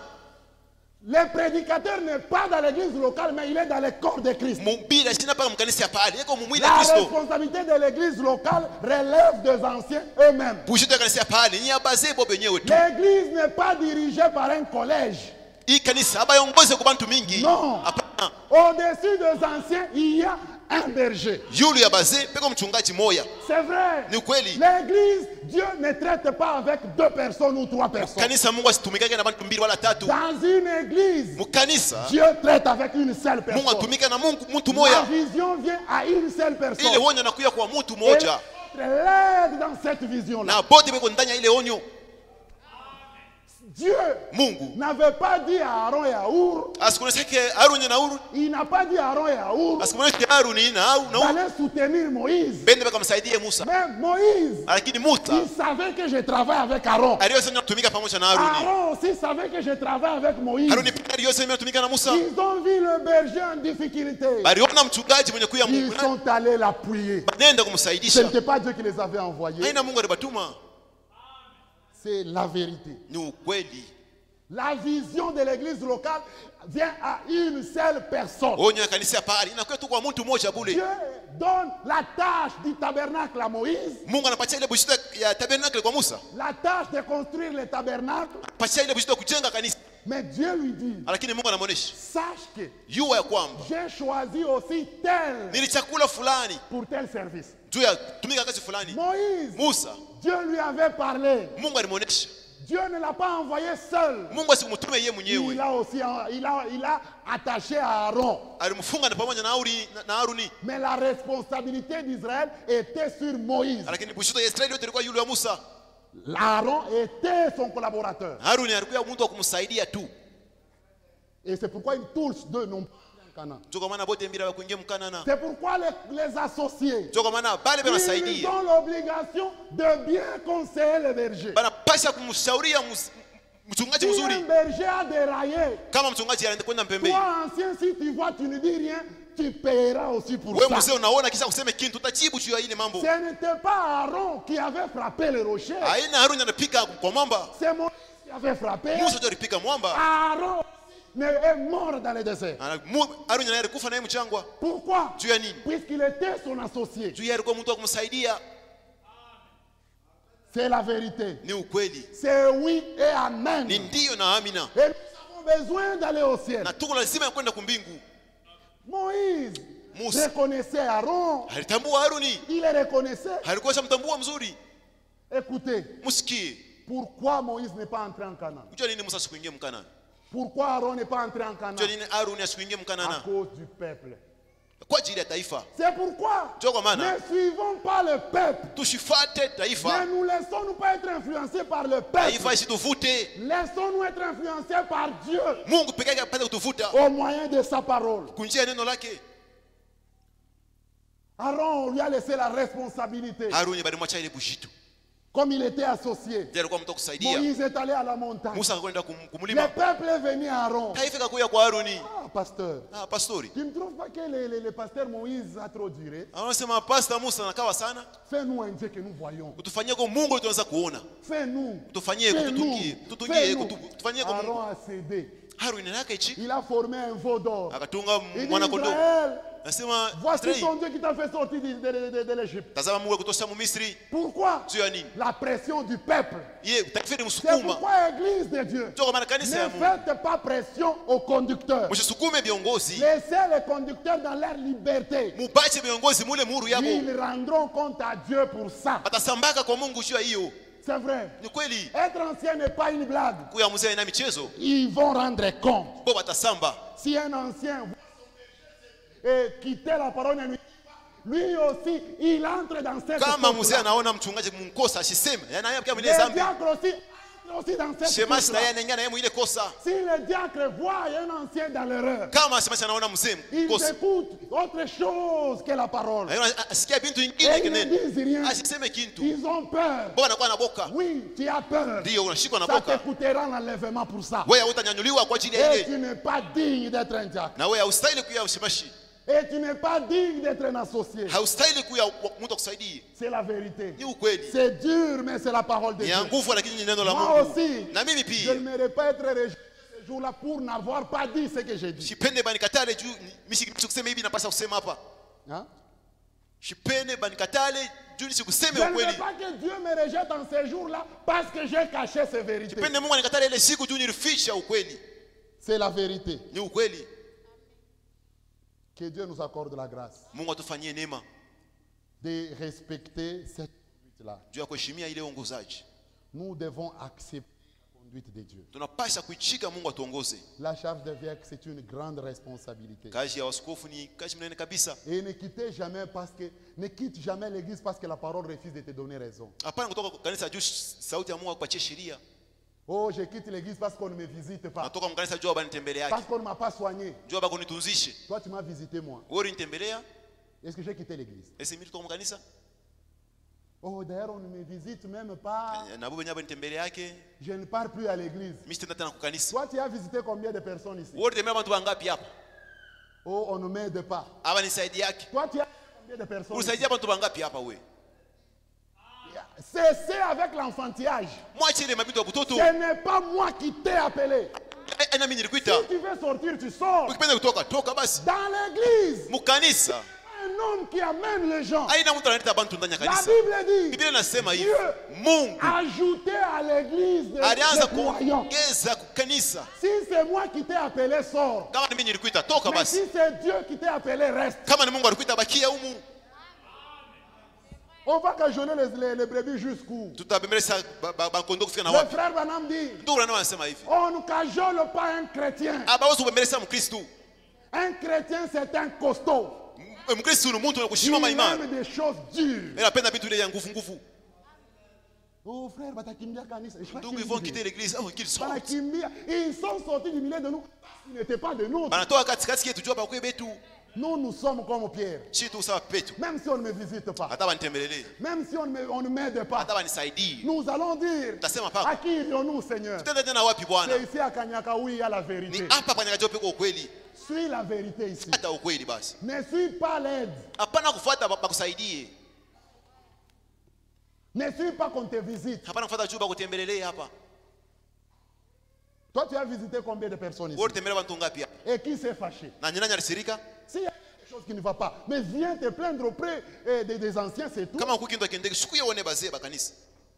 Speaker 2: Le prédicateur n'est pas dans l'église locale, mais il est dans le corps de Christ.
Speaker 1: Mhubiri asina paka mkanisa ya pahali. Yeko mumwili
Speaker 2: La
Speaker 1: Kristo.
Speaker 2: responsabilité de l'église locale relève des anciens eux-mêmes.
Speaker 1: Buzito ya kanisa ya pahali ni ya bazee bo benyewe tu.
Speaker 2: L'église n'est pas dirigée par un collège.
Speaker 1: Hii kanisa haba yongoze kwa bantu mingi.
Speaker 2: Non.
Speaker 1: Hapana. hakuna
Speaker 2: Au-dessus des anciens, il y a un berger.
Speaker 1: yule ya bazee peko mchungaji moya.
Speaker 2: C'est vrai.
Speaker 1: Ni kweli.
Speaker 2: L'église, Dieu ne traite pas avec 2 personnes ou 3 personnes.
Speaker 1: Kanisa Mungu asitumikake na bantu mbili wala tatu.
Speaker 2: Dans une église,
Speaker 1: Mukanisa
Speaker 2: Dieu traite avec une seule
Speaker 1: Mungu
Speaker 2: personne.
Speaker 1: atumike na mtu
Speaker 2: La
Speaker 1: moya.
Speaker 2: vision vient à une seule personne.
Speaker 1: Ile onyo nakuya kwa mtu
Speaker 2: Et
Speaker 1: moja.
Speaker 2: l'aide dans cette vision-là.
Speaker 1: Na bote beko ndani ya ile onyo.
Speaker 2: Dieu
Speaker 1: Mungu
Speaker 2: n'avait pas dit à Aaron et à Our,
Speaker 1: asikuneseke Haruni na Uru,
Speaker 2: il n'a pas dit à Aaron et à Our
Speaker 1: asikuneseke Haruni na Uru
Speaker 2: d'aller soutenir Moïse.
Speaker 1: bende bakamsaidie Musa.
Speaker 2: Mais Moïse,
Speaker 1: Lakini Musa
Speaker 2: il savait que je travaille avec Aaron.
Speaker 1: aliyosema kutumika pamoja na Haruni.
Speaker 2: Aaron aussi savait que je travaille avec Moïse.
Speaker 1: Haruni pia aliyosema kutumika na Musa.
Speaker 2: Ils ont vu le berger en difficulté.
Speaker 1: Baliona mchungaji mwenye kuya
Speaker 2: Ils
Speaker 1: Mungu.
Speaker 2: sont allés l'appuyer.
Speaker 1: Nenda
Speaker 2: Ce
Speaker 1: kumsaidisha.
Speaker 2: n'était pas Dieu qui les avait envoyés.
Speaker 1: Haina Mungu alibatuma.
Speaker 2: C'est la vérité.
Speaker 1: Ni ukweli.
Speaker 2: La vision de l'église locale vient à une seule personne.
Speaker 1: Onyo ya kanisa pale inakuwa tu kwa mtu mmoja bure.
Speaker 2: Dieu donne la tâche du tabernacle à Moïse,
Speaker 1: Mungu anapatia ile bushita ya tabernacle kwa Musa.
Speaker 2: la tâche de construire le tabernacle,
Speaker 1: Anapatia ile bushita kujenga kanisa.
Speaker 2: mais Dieu lui dit,
Speaker 1: Lakini Mungu anamuonesha
Speaker 2: sache que
Speaker 1: yua ya kwamba
Speaker 2: j'ai choisi aussi tel
Speaker 1: nili chakula fulani
Speaker 2: pour tel service.
Speaker 1: juu ya tumika kazi fulani.
Speaker 2: Moïse,
Speaker 1: Musa
Speaker 2: Dieu lui avait parlé.
Speaker 1: Mungu alimuonesha.
Speaker 2: Dieu ne l'a pas envoyé seul.
Speaker 1: Mungu asimtume yeye mwenyewe.
Speaker 2: Il a aussi il a attaché à Aaron.
Speaker 1: Alimfunga na pamoja na Haruni.
Speaker 2: Mais la responsabilité d'Israël était sur Moïse.
Speaker 1: Lakini bushita ya Israeli yote ilikuwa yule ya Musa.
Speaker 2: Aaron était son collaborateur.
Speaker 1: Haruni alikuwa mtu wa kumsaidia tu.
Speaker 2: Et c'est pourquoi ils tous deux n'ont pas en Canaan.
Speaker 1: Ndio kwa maana bote mbili wakuingia mkanana.
Speaker 2: C'est pourquoi les associés,
Speaker 1: Ndio kwa maana bale
Speaker 2: ils
Speaker 1: banasaidia.
Speaker 2: ont l'obligation de bien conseiller le berger.
Speaker 1: Banapasha kumshauria mchungaji
Speaker 2: Si
Speaker 1: mzuri.
Speaker 2: un berger a déraillé,
Speaker 1: Kama mchungaji anaenda kwenda mpembeni.
Speaker 2: toi ancien, si tu vois, tu ne dis rien, tu paieras aussi pour
Speaker 1: Wewe
Speaker 2: ça.
Speaker 1: mzee unaona kisha kuseme kitu utajibu juu ya ile mambo.
Speaker 2: Ce n'était pas Aaron qui avait frappé le rocher.
Speaker 1: Haina Haruni anapika kwa mwamba.
Speaker 2: C'est Moïse qui avait frappé.
Speaker 1: Musa ndio alipika mwamba.
Speaker 2: Aaron est mort dans le désert.
Speaker 1: Haruni naye alikufa naye mchangwa.
Speaker 2: Pourquoi?
Speaker 1: Juu ya nini?
Speaker 2: Puisqu'il était son associé.
Speaker 1: Juu ya alikuwa mtu wa kumsaidia.
Speaker 2: C'est la vérité.
Speaker 1: Ni ukweli.
Speaker 2: C'est oui et amen.
Speaker 1: Ni ndio na amina.
Speaker 2: Et nous avons besoin d'aller au ciel.
Speaker 1: Na tuko lazima kwenda kumbingu.
Speaker 2: Moïse
Speaker 1: Musa
Speaker 2: reconnaissait Aaron.
Speaker 1: alitambua Haruni.
Speaker 2: Il le reconnaissait.
Speaker 1: Alikuwa shamtambua mzuri.
Speaker 2: Écoutez,
Speaker 1: Msikie.
Speaker 2: pourquoi Moïse n'est pas entré en Canaan?
Speaker 1: Unajua nini Musa sikuingia mkanana?
Speaker 2: Pourquoi Aaron n'est pas entré en Canaan?
Speaker 1: Unajua nini Haruni asikuingia
Speaker 2: À
Speaker 1: mkanana?
Speaker 2: cause du peuple.
Speaker 1: Kwa ajili ya taifa.
Speaker 2: C'est pourquoi
Speaker 1: Ndio kwa maana
Speaker 2: ne suivons pas le peuple.
Speaker 1: tusifuate
Speaker 2: Ne
Speaker 1: taifa.
Speaker 2: nous laissons-nous pas être influencés par le peuple.
Speaker 1: Taifa isituvute.
Speaker 2: Laissons-nous être influencés par Dieu
Speaker 1: Mungu pekee yake apate kutuvuta
Speaker 2: au moyen de sa parole.
Speaker 1: kunjia neno lake.
Speaker 2: Aaron, on lui a laissé la responsabilité.
Speaker 1: Haruni balimwacha ile bushito.
Speaker 2: Comme il était associé,
Speaker 1: Ndiye alikuwa mtu wa kusaidia.
Speaker 2: Moïse est allé à la montagne.
Speaker 1: Musa akakwenda
Speaker 2: Le
Speaker 1: kumulima.
Speaker 2: peuple est venu à Aaron.
Speaker 1: Taifa ikakuja kwa Haruni.
Speaker 2: Ah, pasteur,
Speaker 1: Ah, pastori.
Speaker 2: tu ne trouves pas que le pasteur Moïse a trop duré?
Speaker 1: Anasema pasta Musa anakawa sana.
Speaker 2: Fais-nous un Dieu que nous voyons.
Speaker 1: Utufanyie kwa Mungu tunaweza kuona.
Speaker 2: Fais-nous.
Speaker 1: Utufanyie
Speaker 2: Fais-nous.
Speaker 1: kututungie
Speaker 2: Fais-nous.
Speaker 1: utufanyie kwa
Speaker 2: Aaron
Speaker 1: Mungu.
Speaker 2: a cédé.
Speaker 1: Haruni nake hichi
Speaker 2: Il a formé un veau d'or.
Speaker 1: akatunga
Speaker 2: Il dit,
Speaker 1: mwana kondoo.
Speaker 2: Israël,
Speaker 1: Anasema
Speaker 2: voici
Speaker 1: Israeli,
Speaker 2: ton Dieu qui t'a fait sortir de l'Égypte.
Speaker 1: tazama Mungu akutosha mu Misri.
Speaker 2: Pourquoi?
Speaker 1: Juu ya nini?
Speaker 2: La pression du peuple.
Speaker 1: Yeye taifa ni
Speaker 2: C'est
Speaker 1: msukuma.
Speaker 2: pourquoi, Église de Dieu,
Speaker 1: Ndio kwa maana kanisa ya
Speaker 2: ne
Speaker 1: Mungu.
Speaker 2: faites pas pression aux conducteurs.
Speaker 1: Msisukume viongozi.
Speaker 2: Laissez les conducteurs dans leur liberté.
Speaker 1: Mubache viongozi mule muhuru yabo.
Speaker 2: Ils rendront compte à Dieu pour ça.
Speaker 1: Atasambaka kwa Mungu juu ya hiyo.
Speaker 2: C'est vrai.
Speaker 1: Ni kweli.
Speaker 2: Être ancien n'est pas une blague.
Speaker 1: Kuya mzee na michezo.
Speaker 2: Ils vont rendre compte.
Speaker 1: Bo batasamba.
Speaker 2: Si un ancien et quitter la parole ne lui dit pas, lui aussi, il entre dans cette
Speaker 1: Kama mzee
Speaker 2: course-là.
Speaker 1: anaona mchungaji mkosa asiseme. Yana yeye pia mwenye
Speaker 2: Les
Speaker 1: zambi.
Speaker 2: diacres aussi entrent aussi dans cette
Speaker 1: Shemasi na
Speaker 2: course-là.
Speaker 1: yeye anaingia na yeye mwile kosa.
Speaker 2: Si le diacre voit un ancien dans l'erreur,
Speaker 1: Kama shemasi anaona mzee
Speaker 2: ils
Speaker 1: mkosa.
Speaker 2: écoutent autre chose que la parole.
Speaker 1: Asikia bintu
Speaker 2: Et
Speaker 1: ingine
Speaker 2: ils ne
Speaker 1: kinene.
Speaker 2: disent rien.
Speaker 1: Asiseme kintu.
Speaker 2: Ils ont peur.
Speaker 1: Bo anakuwa na boka.
Speaker 2: Oui, tu as peur.
Speaker 1: Ndio unashikwa na
Speaker 2: Ça te
Speaker 1: boka.
Speaker 2: coûtera l'enlèvement pour ça.
Speaker 1: Wewe utanyanyuliwa kwa ajili ya
Speaker 2: Et
Speaker 1: ile.
Speaker 2: tu n'es pas digne d'être un diacre.
Speaker 1: Na wewe haustahili kuya ushemashi.
Speaker 2: Et tu n'es pas digne d'être un associé.
Speaker 1: Haustahili kuya mtu akusaidie.
Speaker 2: C'est la vérité.
Speaker 1: Ni ukweli.
Speaker 2: C'est dur, mais c'est la parole de
Speaker 1: Ni
Speaker 2: Dieu.
Speaker 1: ya nguvu lakini ni neno la
Speaker 2: Moi
Speaker 1: Mungu.
Speaker 2: aussi,
Speaker 1: Na mimi
Speaker 2: je
Speaker 1: pia.
Speaker 2: n'aimerais pas être réjoui ce jour-là pour n'avoir pas dit ce que j'ai dit.
Speaker 1: Shipende banikatale juu kusema hivi napasa kusema hapa.
Speaker 2: Hein?
Speaker 1: Shipende banikatale juu nisikuseme
Speaker 2: Je ne veux
Speaker 1: ukweli.
Speaker 2: pas que Dieu me rejette en ce jour-là parce que j'ai caché ces vérités.
Speaker 1: Shipende Mungu anikatale ile siku juu nilificha ukweli.
Speaker 2: C'est la vérité.
Speaker 1: Ni ukweli.
Speaker 2: Que Dieu nous accorde la grâce
Speaker 1: Mungu atufanyie neema
Speaker 2: de respecter cette conduite-là.
Speaker 1: juu ya kuheshimia ile uongozaji.
Speaker 2: Nous devons accepter la conduite de Dieu.
Speaker 1: Tunapasha kuichika Mungu atuongoze.
Speaker 2: La charge des vierges, c'est une grande responsabilité.
Speaker 1: Kazi ya waskofu ni kazi mnene kabisa.
Speaker 2: Et ne quitte jamais l'église parce que la parole refuse de te donner raison.
Speaker 1: Hapana kutoka kwa kanisa juu sauti ya Mungu akupatie sheria.
Speaker 2: Oh, je quitte l'église parce qu'on ne me visite pas.
Speaker 1: Natoka mkanisa juu banitembele
Speaker 2: Parce
Speaker 1: yake.
Speaker 2: qu'on ne m'a pas soigné.
Speaker 1: Juu bakunitunzishe.
Speaker 2: Toi, tu m'as visité moi.
Speaker 1: Wewe unitembelea?
Speaker 2: Est-ce que j'ai quitté l'église?
Speaker 1: Ese mimi kutoka mkanisa?
Speaker 2: Oh, d'ailleurs, on ne me visite même pas.
Speaker 1: Na baba nyaba nitembele yake.
Speaker 2: Je ne pars plus à l'église.
Speaker 1: Mimi sitenda tena kwa kanisa.
Speaker 2: Toi, tu as visité combien de personnes ici?
Speaker 1: Wewe unitembelea watu wangapi hapa?
Speaker 2: Oh, on ne m'aide pas.
Speaker 1: Hapa ni saidi yake.
Speaker 2: Toi, tu as combien de personnes ici?
Speaker 1: Unasaidia watu wangapi hapa wewe?
Speaker 2: Cessez avec l'enfantillage.
Speaker 1: Mwache ile mabito ya butoto.
Speaker 2: Ce n'est pas moi qui t'ai appelé.
Speaker 1: Ana mimi nilikuita.
Speaker 2: Si tu veux sortir, tu sors.
Speaker 1: Ukipenda kutoka, toka basi.
Speaker 2: Dans l'église,
Speaker 1: Mukanisa.
Speaker 2: un homme qui amène les gens.
Speaker 1: Haina mtu analeta bantu ndani ya
Speaker 2: La
Speaker 1: kanisa.
Speaker 2: Bible dit,
Speaker 1: Biblia inasema hivi.
Speaker 2: Dieu
Speaker 1: Mungu
Speaker 2: ajoutez à l'église des
Speaker 1: alianza
Speaker 2: croyants.
Speaker 1: kuongeza kukanisa.
Speaker 2: Si c'est moi qui t'ai appelé, sors.
Speaker 1: Kama ni mimi nilikuita, toka
Speaker 2: Mais
Speaker 1: basi.
Speaker 2: si c'est Dieu qui t'ai appelé, reste.
Speaker 1: Kama ni Mungu alikuita, bakia humu.
Speaker 2: On va cajoler les brebis jusqu'où?
Speaker 1: Tutabembeleza bakondo kufika na
Speaker 2: Le
Speaker 1: wapi?
Speaker 2: frère Branham dit,
Speaker 1: Ndugu na anasema hivi.
Speaker 2: on ne cajole pas un chrétien.
Speaker 1: Abawezi kubembeleza Mkristo.
Speaker 2: Un chrétien, c'est un costaud.
Speaker 1: Mkristo ni mtu
Speaker 2: Il
Speaker 1: anakushimama imani.
Speaker 2: aime des choses dures.
Speaker 1: Anapenda vitu ile ya nguvu nguvu.
Speaker 2: Oh frère, batakimbia kanisa.
Speaker 1: Ndugu ils vont quitter l'église, oh qu'ils sortent.
Speaker 2: Batakimbia. Ils sont sortis du milieu de nous. Ils n'étaient pas de nous.
Speaker 1: Banatoka katikati yetu jua bakwe betu.
Speaker 2: Nous, nous sommes comme Pierre.
Speaker 1: Shi tu sawa petu.
Speaker 2: Même si on ne me visite pas.
Speaker 1: Hata banitembelele.
Speaker 2: Même si on ne m'aide pas.
Speaker 1: Hata banisaidie.
Speaker 2: Nous allons dire,
Speaker 1: Tasema pako.
Speaker 2: à qui irions-nous, Seigneur?
Speaker 1: Tenda tena wapi Bwana?
Speaker 2: C'est ici à Kanyaka où il y a la
Speaker 1: Ni
Speaker 2: vérité.
Speaker 1: hapa kwa nyakati peko ukweli.
Speaker 2: Suis la vérité ici.
Speaker 1: Hata ukweli basi.
Speaker 2: Ne suis pas l'aide.
Speaker 1: Hapana kufuata bakusaidie.
Speaker 2: Ne suis pas qu'on te visite.
Speaker 1: Hapana kufuata juu bakutembelele hapa.
Speaker 2: Toi, tu as visité combien de personnes ici?
Speaker 1: Wewe tembelea watu ngapi hapa?
Speaker 2: Et qui s'est fâché?
Speaker 1: Na nani alisirika?
Speaker 2: S'il y a quelque chose qui ne va pas, mais viens te plaindre auprès des anciens, c'est tout.
Speaker 1: Kama kukindo kiendeke siku ya uone bazee bakanisa.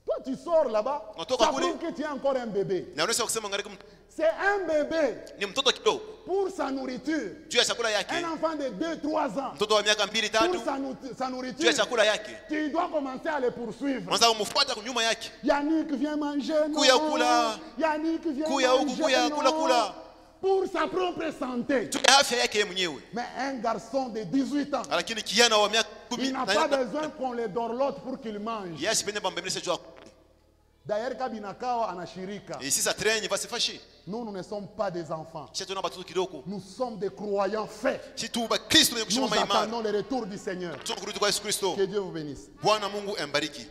Speaker 2: Toi, tu sors là-bas,
Speaker 1: Natoka
Speaker 2: ça
Speaker 1: kule.
Speaker 2: prouve que tu es encore un bébé.
Speaker 1: Na unaweza kusema ngariki
Speaker 2: C'est un bébé
Speaker 1: ni mtoto kidogo.
Speaker 2: pour sa nourriture.
Speaker 1: Juu ya chakula yake.
Speaker 2: Un enfant de 2-3 ans,
Speaker 1: Mtoto wa miaka 2 3
Speaker 2: pour sa
Speaker 1: juu ya
Speaker 2: nourriture,
Speaker 1: chakula yake.
Speaker 2: tu dois commencer à le poursuivre.
Speaker 1: Mwanza kumfuata nyuma yake.
Speaker 2: Yannick vient manger, non.
Speaker 1: Kuya kula.
Speaker 2: Yannick vient
Speaker 1: Kuya huku,
Speaker 2: manger,
Speaker 1: kuya,
Speaker 2: non.
Speaker 1: kula, kula.
Speaker 2: Pour sa propre santé.
Speaker 1: Juu ya afya yake yeye mwenyewe.
Speaker 2: Mais un garçon de 18 ans,
Speaker 1: Lakini kijana wa miaka 10
Speaker 2: il n'a pas besoin qu'on le dorlote pour qu'il mange.
Speaker 1: Yes, pende bambemlese juu.
Speaker 2: D'ailleurs, Kabinakawa anashirika.
Speaker 1: Et si ça traîne, va se fâcher.
Speaker 2: Nous ne sommes pas des enfants.
Speaker 1: Si tuna batoto kidogo.
Speaker 2: Nous sommes des croyants faits.
Speaker 1: Si tu ba Kristo ni
Speaker 2: Nous
Speaker 1: kushimama imani.
Speaker 2: attendons le retour du Seigneur.
Speaker 1: Tunakurudi kwa Yesu Kristo.
Speaker 2: Que Dieu vous bénisse.
Speaker 1: Bwana Mungu ambariki.